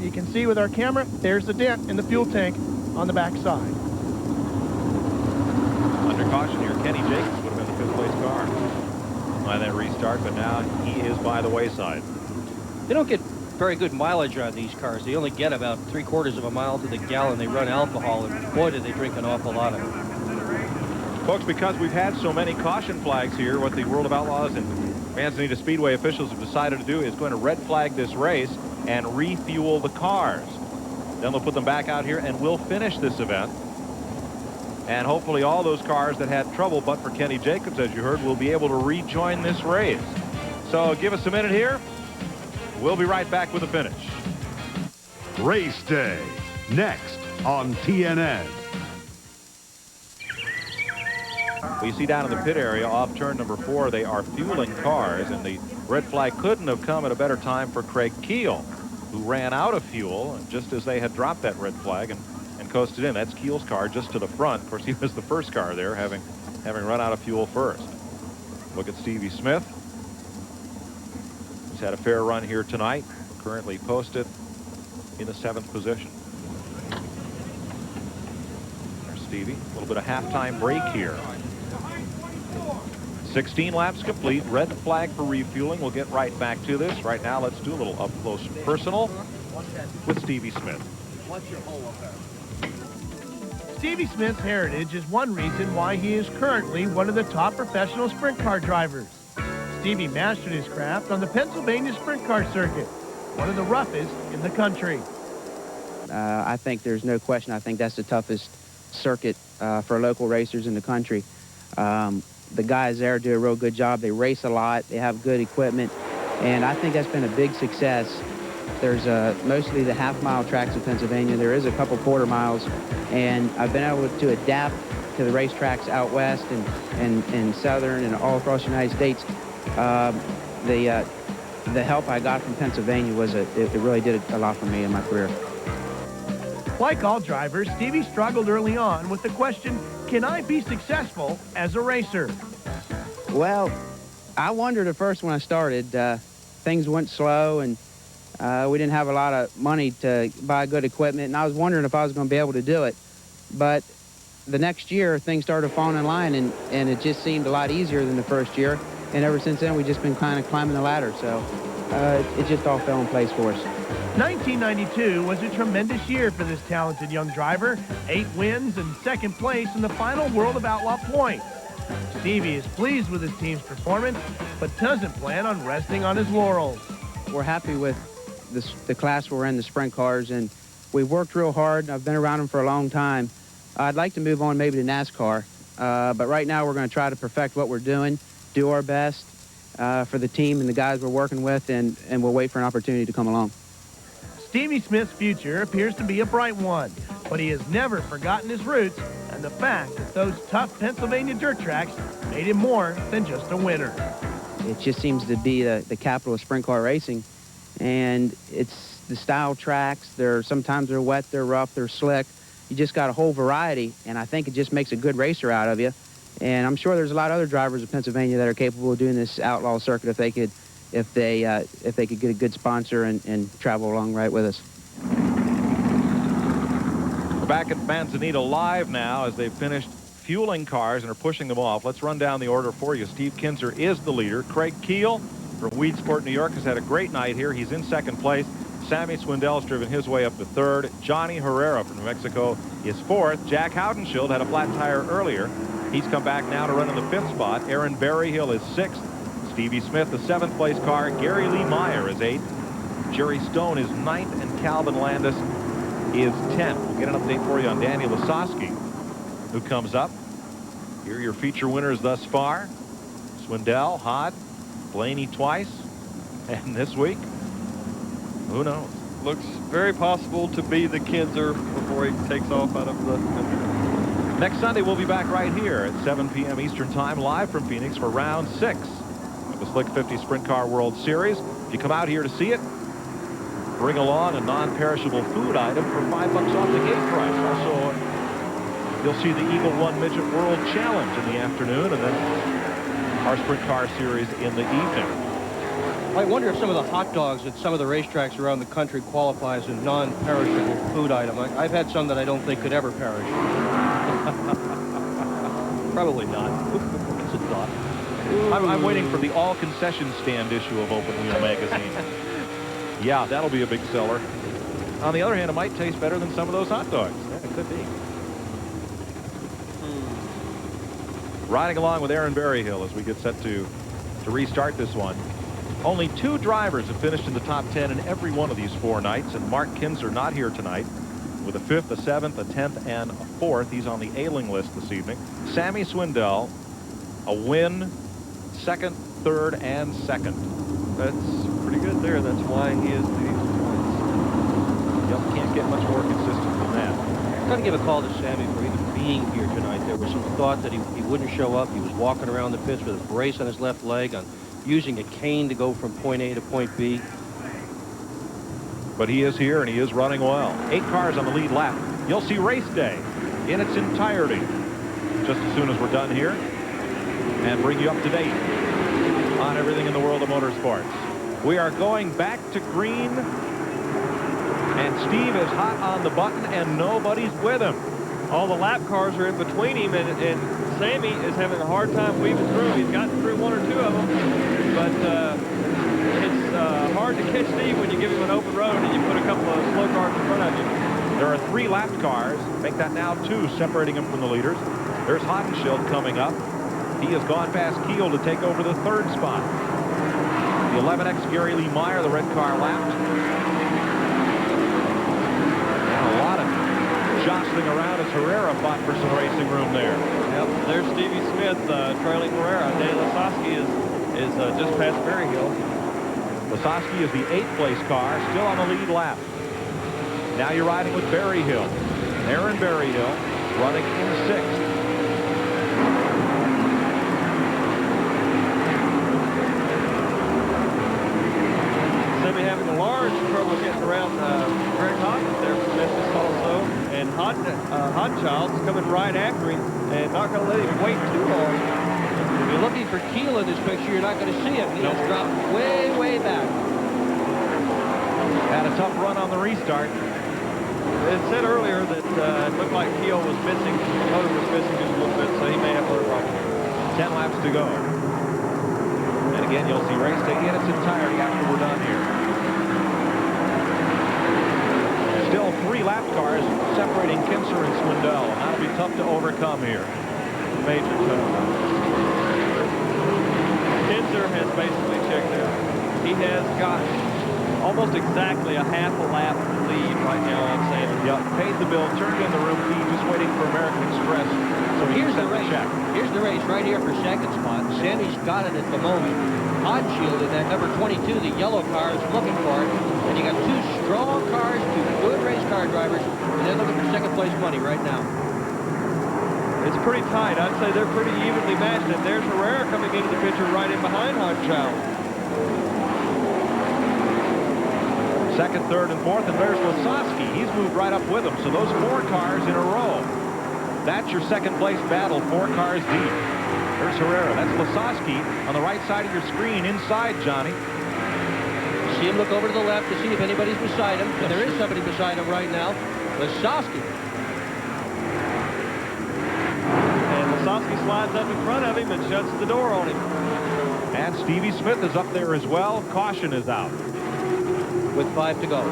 You can see with our camera, there's the dent in the fuel tank on the back side. Under caution here, Kenny Jacobs would have been the fifth place car by that restart, but now he is by the wayside. They don't get very good mileage on these cars. They only get about 3/4 of a mile to the gallon. They run alcohol, and boy, do they drink an awful lot of it. Folks, because we've had so many caution flags here, what the World of Outlaws and Manzanita Speedway officials have decided to do is going to red flag this race and refuel the cars. Then they'll put them back out here, and we'll finish this event. And hopefully all those cars that had trouble, but for Kenny Jacobs, as you heard, will be able to rejoin this race. So give us a minute here. We'll be right back with the finish. Race day, next on TNN. Well, you see down in the pit area off turn number 4, they are fueling cars, and the red flag couldn't have come at a better time for Craig Keel, who ran out of fuel just as they had dropped that red flag and coasted in. That's Keel's car just to the front. Of course, he was the first car there, having run out of fuel first. Look at Stevie Smith. He's had a fair run here tonight, currently posted in the 7th position. There's Stevie. A little bit of halftime break here. 16 laps complete. Red flag for refueling. We'll get right back to this. Right now, let's do a little up close and personal with Stevie Smith. What's your hole up there? Stevie Smith's heritage is one reason why he is currently one of the top professional sprint car drivers. Stevie mastered his craft on the Pennsylvania sprint car circuit, one of the roughest in the country. I think there's no question. I think that's the toughest circuit for local racers in the country. The guys there do a real good job. They race a lot. They have good equipment. And I think that's been a big success. There's mostly the half-mile tracks in Pennsylvania. There is a couple quarter miles. And I've been able to adapt to the racetracks out west and southern and all across the United States. The help I got from Pennsylvania was it really did a lot for me in my career. Like all drivers, Stevie struggled early on with the question, can I be successful as a racer? Well, I wondered at first when I started. Things went slow, and we didn't have a lot of money to buy good equipment, and I was wondering if I was going to be able to do it. But the next year, things started falling in line, and it just seemed a lot easier than the first year. And ever since then, we've just been kind of climbing the ladder, so it just all fell in place for us. 1992 was a tremendous year for this talented young driver. 8 wins and second place in the final World of Outlaw points. Stevie is pleased with his team's performance, but doesn't plan on resting on his laurels. We're happy with the class we're in, the sprint cars, and we've worked real hard. I've been around them for a long time. I'd like to move on maybe to NASCAR, but right now we're going to try to perfect what we're doing, do our best for the team and the guys we're working with, and we'll wait for an opportunity to come along. Stevie Smith's future appears to be a bright one, but he has never forgotten his roots and the fact that those tough Pennsylvania dirt tracks made him more than just a winner. It just seems to be the capital of sprint car racing, and it's the style tracks. Sometimes they're wet, they're rough, they're slick. You just got a whole variety, and I think it just makes a good racer out of you. And I'm sure there's a lot of other drivers in Pennsylvania that are capable of doing this outlaw circuit if they could get a good sponsor and travel along right with us. We're back at Manzanita live now as they've finished fueling cars and are pushing them off. Let's run down the order for you. Steve Kinzer is the leader. Craig Keel from Weedsport, New York, has had a great night here. He's in second place. Sammy Swindell's driven his way up to third. Johnny Herrera from New Mexico is fourth. Jack Haudenschild had a flat tire earlier. He's come back now to run in the fifth spot. Aaron Berryhill is sixth. Stevie Smith, the seventh place car. Gary Lee Meyer is eighth. Jerry Stone is ninth, and Calvin Landis is 10th. We'll get an update for you on Danny Lasowski, who comes up. Here are your feature winners thus far. Swindell, Hod, Blaney twice, and this week, who knows? Looks very possible to be the Kinzer before he takes off out of the country. Next Sunday, we'll be back right here at 7 p.m. Eastern Time, live from Phoenix for round 6 of the Slick 50 Sprint Car World Series. If you come out here to see it, bring along a non-perishable food item for $5 off the gate price. Also, you'll see the Eagle One Midget World Challenge in the afternoon, and then our Sprint Car Series in the evening. I wonder if some of the hot dogs at some of the racetracks around the country qualify as a non-perishable food item. I've had some that I don't think could ever perish. Probably not. It's a thought. I'm waiting for the all concession stand issue of Open Wheel magazine. Yeah, that'll be a big seller. On the other hand, it might taste better than some of those hot dogs. Yeah, it could be. Riding along with Aaron Berryhill as we get set to restart this one. Only 2 drivers have finished in the top 10 in every one of these 4 nights, and Mark Kinzer not here tonight with a 5th, a 7th, a 10th, and a 4th. He's on the ailing list this evening. Sammy Swindell, a win, 2nd, 3rd, and 2nd. That's pretty good there. That's why he is these points. Yep, can't get much more consistent than that. I've got to give a call to Sammy for even being here tonight. There was some thought that he wouldn't show up. He was walking around the pits with a brace on his left leg, using a cane to go from point A to point B. But he is here, and he is running well. 8 cars on the lead lap. You'll see race day in its entirety just as soon as we're done here and bring you up to date on everything in the world of motorsports. We are going back to green, and Steve is hot on the button, and nobody's with him. All the lap cars are in between him, and Sammy is having a hard time weaving through. He's gotten through 1 or 2 of them, but it's hard to catch Steve when you give him an open road and you put a couple of slow cars in front of you. There are 3 lapped cars. Make that now 2, separating him from the leaders. There's Hottenschild coming up. He has gone past Keel to take over the 3rd spot. The 11X Gary Lee Meyer, the red car, lapped. And a lot of jostling around as Herrera fought for some racing room there. Yep, there's Stevie Smith trailing Herrera. Danny Lasowski is just past Berryhill. Lasowski is the 8th place car, still on the lead lap. Now you're riding with Berryhill. Aaron Berryhill running in 6th. Semi having a large trouble getting around Greg Hawkins there from Memphis also. And Hodchild's coming right after him and not going to let him wait too long. If you're looking for Keel in this picture, you're not going to see it. He has dropped way, way back. Had a tough run on the restart. It said earlier that it looked like Keel was missing, the motor was missing just a little bit, so he may have motor problem. 10 laps to go. And again, you'll see race day in its entirety after we're done here. Still 3 lap cars separating Kinser and Swindell. That'll be tough to overcome here. Major tough. Kinser has basically checked out. He has got almost exactly a half a lap lead right now on Sammy. Yep, paid the bill, turned in the room key, just waiting for American Express. So here's the race. Here's the race right here for 2nd spot. Sammy's got it at the moment. Hotshield in that number 22, the yellow car, is looking for it. And you got 2 strong cars, 2 good race car drivers, and they're looking for 2nd place money right now. It's pretty tight. I'd say they're pretty evenly matched. And there's Herrera coming into the picture right in behind Hotschild. 2nd, 3rd, and 4th, and there's Lasowski. He's moved right up with him, so those 4 cars in a row. That's your 2nd place battle, 4 cars deep. There's Herrera. That's Lasowski on the right side of your screen, inside, Johnny. See him look over to the left to see if anybody's beside him. And there is somebody beside him right now. Lasowski. And Lasowski slides up in front of him and shuts the door on him. And Stevie Smith is up there as well. Caution is out. With 5 to go.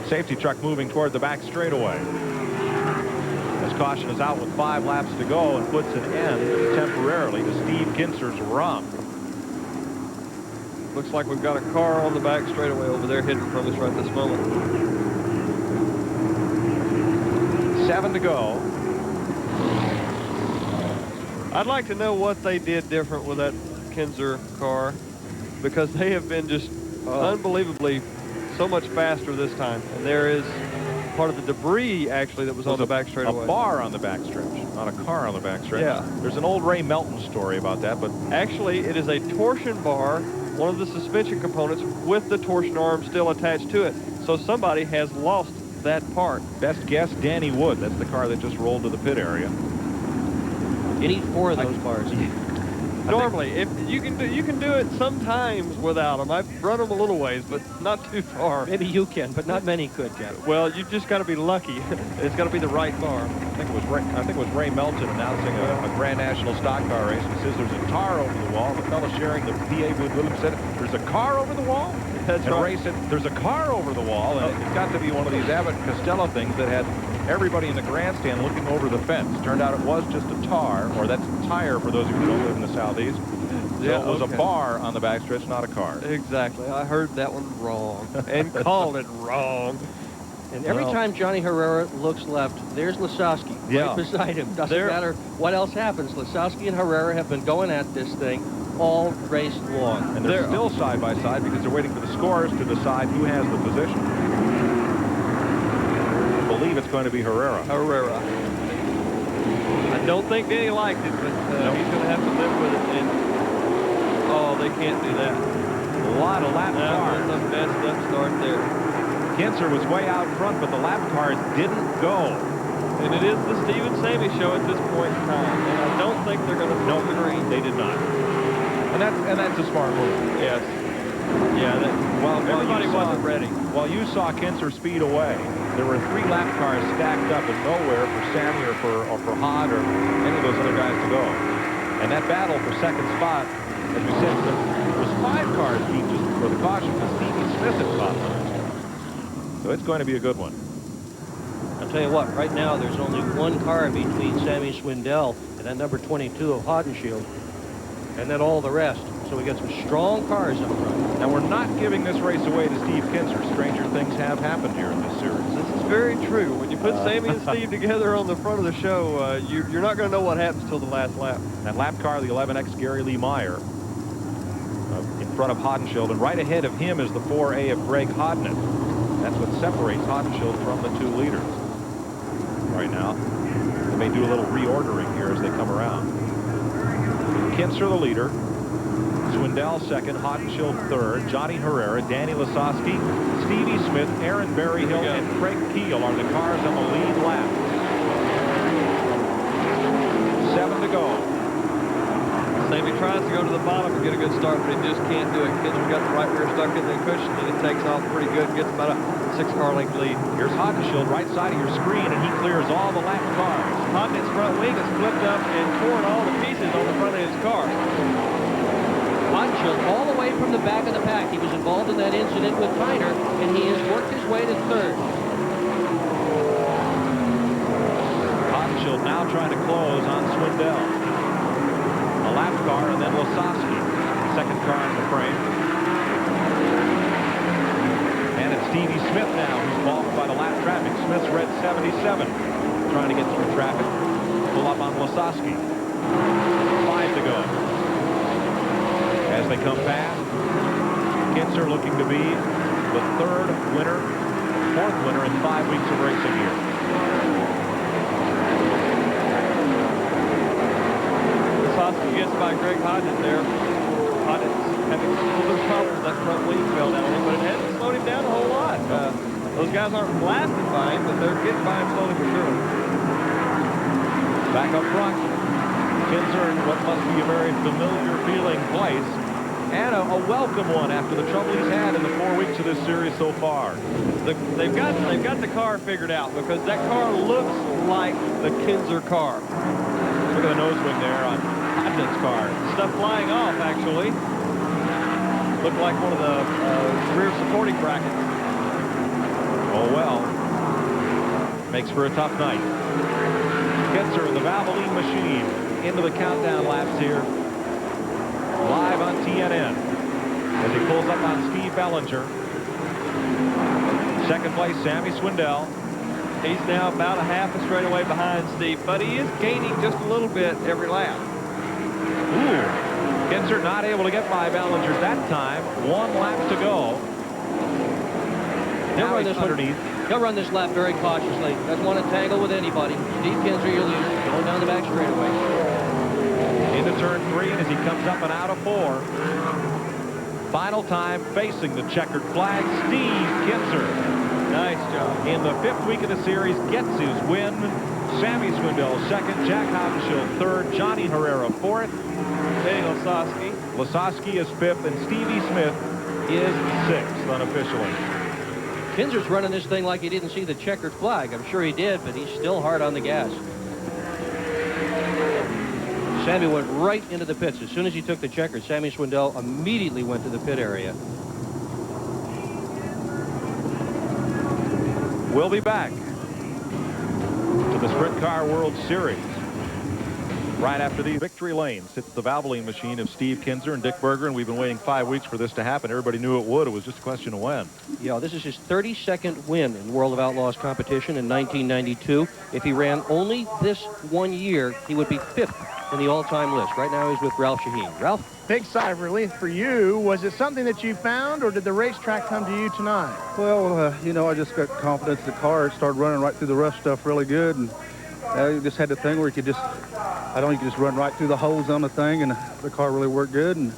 Safety truck moving toward the back straightaway. As caution is out with 5 laps to go and puts an end temporarily to Steve Kinser's run. Looks like we've got a car on the back straightaway over there hidden from us right this moment. 7 to go. I'd like to know what they did different with that Kinser car, because they have been just unbelievably so much faster this time. And there is part of the debris actually that was on the back straightaway. A bar on the back stretch, not a car on the back stretch. Yeah. There's an old Ray Melton story about that, but actually it is a torsion bar, one of the suspension components with the torsion arm still attached to it. So somebody has lost that part. Best guess, Danny Wood. That's the car that just rolled to the pit area. You need 4 of those bars. Normally, if you can do it sometimes without them. I've run them a little ways, but not too far. Maybe you can, but not many could, Ken. Well, you just got to be lucky. It's got to be the right bar. I think it was Ray Melton announcing a Grand National stock car race. He says there's a tar over the wall. The fellow sharing the PA booth with him said, "There's a car over the wall." That's and right. Ray said, "There's a car over the wall," and it's got to be one of these Abbott and Costello things that had everybody in the grandstand looking over the fence. Turned out it was just a tar, or that's a tire for those of you who don't live in the southeast. So Yeah, it was a bar on the backstretch, not a car. Exactly. I heard that one wrong and called it wrong. And every time Johnny Herrera looks left, there's Lasowski right beside him. Doesn't matter what else happens. Lasowski and Herrera have been going at this thing all race long. And they're still side by side because they're waiting for the scores to decide who has the position. I believe it's going to be Herrera. Herrera. I don't think Danny liked it, but he's going to have to live with it. And, oh, they can't do that. A lot of lap cars. That was a messed up start there. Kinser was way out front, but the lap cars didn't go. And it is the Steve and Sammy show at this point in time. And I don't think they're going to throw the green. They did not. And that's a smart move. Yes. Yeah, everybody wasn't ready. While you saw Kinser speed away, there were 3 lap cars stacked up and nowhere for Sammy or for Hod or any of those other guys to go. And that battle for second spot, as we said, was 5 cars deep just before the caution because Stevie Smith had caught first. So it's going to be a good one. I'll tell you what, right now there's only 1 car between Sammy Swindell and that number 22 of Hodenshield, and then all the rest. So we got some strong cars up front. Now, we're not giving this race away to Steve Kinzer. Stranger things have happened here in this series. This is very true. When you put Sammy and Steve together on the front of the show, you're not going to know what happens till the last lap. That lap car, the 11X Gary Lee Meyer, in front of Hodenshield, and right ahead of him is the 4A of Greg Hodnett. That's what separates Hodenshield from the 2 leaders right now. They may do a little reordering here as they come around. Kinzer the leader. Swindell second, Hodenshield third, Johnny Herrera, Danny Lasowski, Stevie Smith, Aaron Berryhill, and Craig Keel are the cars on the lead lap. 7 to go. Sammy tries to go to the bottom and get a good start, but he just can't do it. Kinzer got the right rear stuck in the cushion, and he takes off pretty good and gets about a 6-car length lead. Here's Hodenshield, right side of your screen, and he clears all the lap cars. Hodnett's front wing is flipped up and torn all the pieces on the front of his car. Hodenshield all the way from the back of the pack. He was involved in that incident with Tyner, and he has worked his way to 3rd. Hodenshield now trying to close on Swindell. A lap car, and then Lasowski, second car in the frame. And it's Stevie Smith now, who's balked by the lap traffic. Smith's red 77, trying to get through traffic. Pull up on Lasowski. 5 to go. As they come past, Kinzer looking to be the 4th winner in 5 weeks of racing here. Lasowski gets by Greg Hodnett there. Hodnett's having a little bit of trouble with that front wing fell down on him, but it hasn't slowed him down a whole lot. Those guys aren't blasted by him, but they're getting by him slowly but surely. Back up front, Kinzer in what must be a very familiar feeling place. And a welcome one after the trouble he's had in the 4 weeks of this series so far. They've got the car figured out because that car looks like the Kinzer car. Look at the nose wing there on Hodnett's car. Stuff flying off, actually. Looked like one of the rear supporting brackets. Oh, well. Makes for a tough night. Kinzer in the Valvoline machine into the countdown laps here. Live on TNN as he pulls up on Steve Bellinger. Second place, Sammy Swindell. He's now about a half a straightaway behind Steve, but he is gaining just a little bit every lap. Ooh. Kinzer not able to get by Bellinger that time. 1 lap to go. He'll run this underneath. He'll run this lap very cautiously. Doesn't want to tangle with anybody. Steve Kinzer, your leader, going down the back straightaway. Into turn 3, and as he comes up and out of 4. Final time facing the checkered flag, Steve Kinzer. Nice job. In the 5th week of the series, gets his win. Sammy Swindell second, Jack Hodenshield third, Johnny Herrera 4th. Danny Lasowski. Lasowski is 5th, and Stevie Smith is 6th unofficially. Kinzer's running this thing like he didn't see the checkered flag. I'm sure he did, but he's still hard on the gas. Sammy went right into the pits. As soon as he took the checker, Sammy Swindell immediately went to the pit area. We'll be back to the Sprint Car World Series. Right after these victory lanes hits the Valvoline machine of Steve Kinzer and Dick Berger, and we've been waiting 5 weeks for this to happen. Everybody knew it would. It was just a question of when. Yeah, this is his 32nd win in World of Outlaws competition in 1992. If he ran only this 1 year, he would be 5th in the all-time list. Right now he's with Ralph Shaheen. Ralph? Big sigh of relief for you. Was it something that you found, or did the racetrack come to you tonight? Well, you know, I just got confidence in the car. It started running right through the rough stuff really good, and you just had the thing where you could just, you could just run right through the holes on the thing, and the car really worked good. And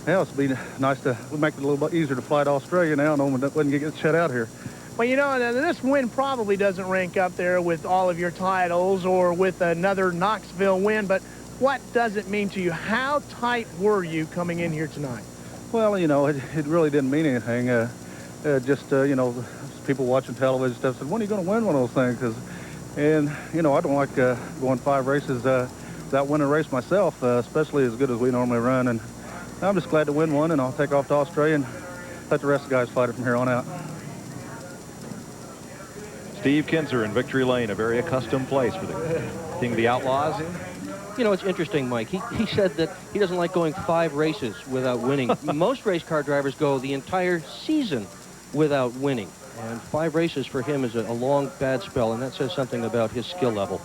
yeah, it's been nice to make it a little bit easier to fly to Australia now, knowing that wouldn't get shut out here. Well, you know, this win probably doesn't rank up there with all of your titles or with another Knoxville win, but what does it mean to you? How tight were you coming in here tonight? Well, you know, it really didn't mean anything. You know, people watching television stuff said, when are you going to win one of those things? And, you know, I don't like going 5 races without winning a race myself, especially as good as we normally run. And I'm just glad to win one, and I'll take off to Australia and let the rest of the guys fight it from here on out. Steve Kinser in victory lane, a very accustomed place for the King of the Outlaws. You know, it's interesting, Mike. He said that he doesn't like going 5 races without winning. Most race car drivers go the entire season without winning. And 5 races for him is a long, bad spell, and that says something about his skill level.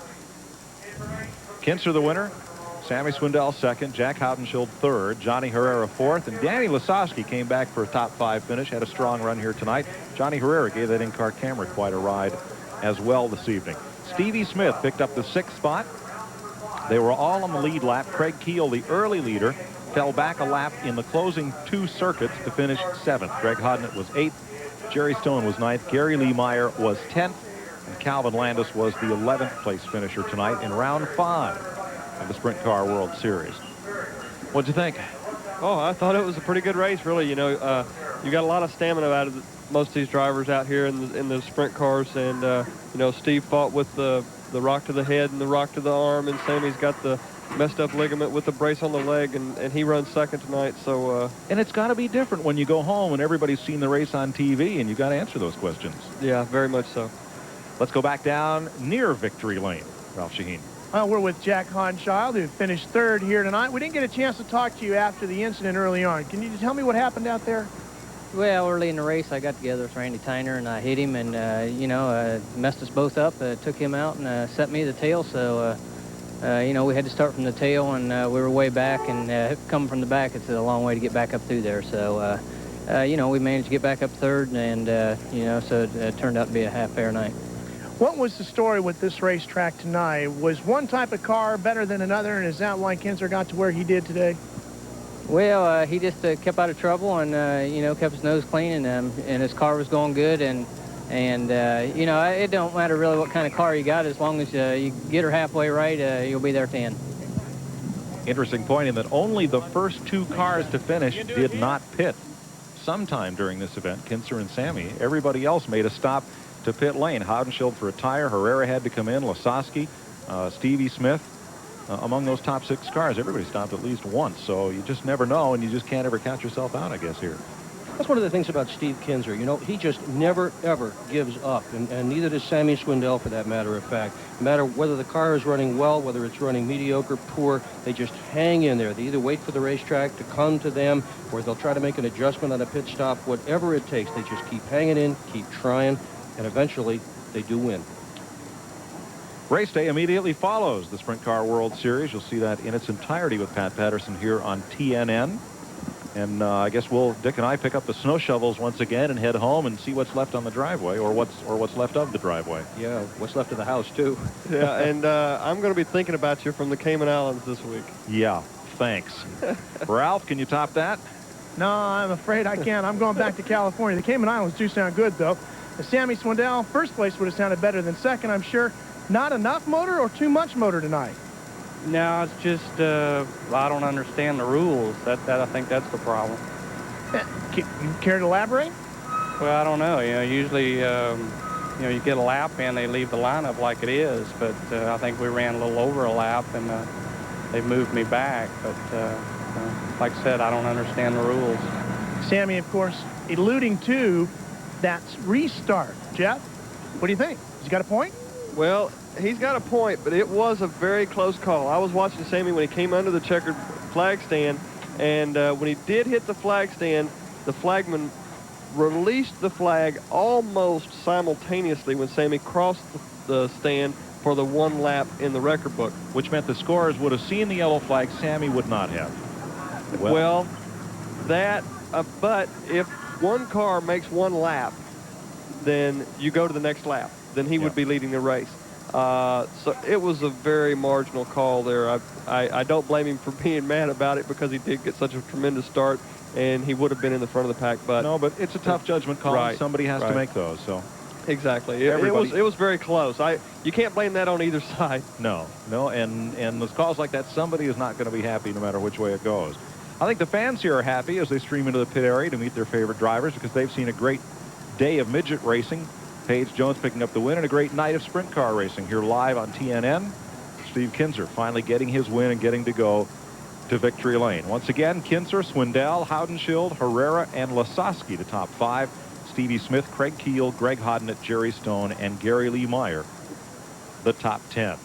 Kinser the winner. Sammy Swindell second, Jack Haudenschild third, Johnny Herrera fourth, and Danny Lasowski came back for a top 5 finish, had a strong run here tonight. Johnny Herrera gave that in-car camera quite a ride as well this evening. Stevie Smith picked up the 6th spot. They were all on the lead lap. Craig Keel, the early leader, fell back a lap in the closing 2 circuits to finish 7th. Greg Hodnett was 8th, Jerry Stone was 9th, Gary Lee Meyer was 10th, and Calvin Landis was the 11th place finisher tonight in round 5 of the Sprint Car World Series. What'd you think? Oh, I thought it was a pretty good race, really. You know, you got a lot of stamina out of most of these drivers out here in the sprint cars, and you know, Steve fought with the rock to the head and the rock to the arm, and Sammy's got the messed up ligament with the brace on the leg, and he runs second tonight. So and it's got to be different when you go home and everybody's seen the race on TV, and you got to answer those questions. Yeah, very much so. Let's go back down near victory lane. Ralph Shaheen. Well, we're with Jack Haudenschild, who finished 3rd here tonight. We didn't get a chance to talk to you after the incident early on. Can you just tell me what happened out there? Well, early in the race, I got together with Randy Tyner, and I hit him, and, you know, messed us both up, took him out, and set me the tail. So, you know, we had to start from the tail, and we were way back, and coming from the back, it's a long way to get back up through there. So, you know, we managed to get back up 3rd, and, you know, so it turned out to be a half-fair night. What was the story with this racetrack tonight? Was one type of car better than another, and is that why Kinser got to where he did today? Well, he just kept out of trouble and, you know, kept his nose clean, and his car was going good. And you know, it don't matter really what kind of car you got, as long as you get her halfway right, you'll be there at the end. Interesting point in that only the first 2 cars to finish did not pit. Sometime during this event, Kinser and Sammy, everybody else made a stop to pit lane. Haudenschild for a tire, Herrera had to come in, Lasowski, Stevie Smith. Among those top 6 cars, everybody stopped at least once, so you just never know, and you just can't ever count yourself out, I guess, here. That's one of the things about Steve Kinser. You know, he just never, ever gives up, and neither does Sammy Swindell, for that matter of fact. No matter whether the car is running well, whether it's running mediocre, poor, they just hang in there. They either wait for the racetrack to come to them, or they'll try to make an adjustment on a pit stop. Whatever it takes, they just keep hanging in, keep trying, and eventually they do win. Race day immediately follows the Sprint Car World Series. You'll see that in its entirety with Pat Patterson here on TNN. And I guess Dick and I pick up the snow shovels once again and head home and see what's left on the driveway, or what's left of the driveway. Yeah, what's left of the house too. Yeah, and I'm going to be thinking about you from the Cayman Islands this week. Yeah, thanks. Ralph, can you top that? No, I'm afraid I can't. I'm going back to California. The Cayman Islands do sound good, though. Sammy Swindell, first place would have sounded better than second, I'm sure. Not enough motor or too much motor tonight? No, it's just I don't understand the rules. That I think that's the problem. You care to elaborate? Well, I don't know. You know, usually you know, you get a lap in, they leave the lineup like it is. But I think we ran a little over a lap, and they moved me back. But like I said, I don't understand the rules. Sammy, of course, alluding to that restart. Jeff, what do you think? Has he got a point? Well, he's got a point, but it was a very close call. I was watching Sammy when he came under the checkered flag stand, and when he did hit the flag stand, the flagman released the flag almost simultaneously when Sammy crossed the stand for the 1 lap in the record book. Which meant the scorers would have seen the yellow flag. Sammy would not have. Well, that, but if one car makes 1 lap, then you go to the next lap. Then he would be leading the race. So it was a very marginal call there. I don't blame him for being mad about it, because he did get such a tremendous start, and he would have been in the front of the pack. But no, but it's a tough judgment call. Right, Somebody has to make those. So exactly, it was very close. You can't blame that on either side. No, and with calls like that, somebody is not going to be happy no matter which way it goes. I think the fans here are happy as they stream into the pit area to meet their favorite drivers, because they've seen a great day of midget racing. Paige Jones picking up the win, and a great night of sprint car racing here live on TNN. Steve Kinzer finally getting his win and getting to go to victory lane. Once again, Kinzer, Swindell, Haudenschild, Herrera, and Lasowski, the top 5. Stevie Smith, Craig Keel, Greg Hodnett, Jerry Stone, and Gary Lee Meyer, the top 10.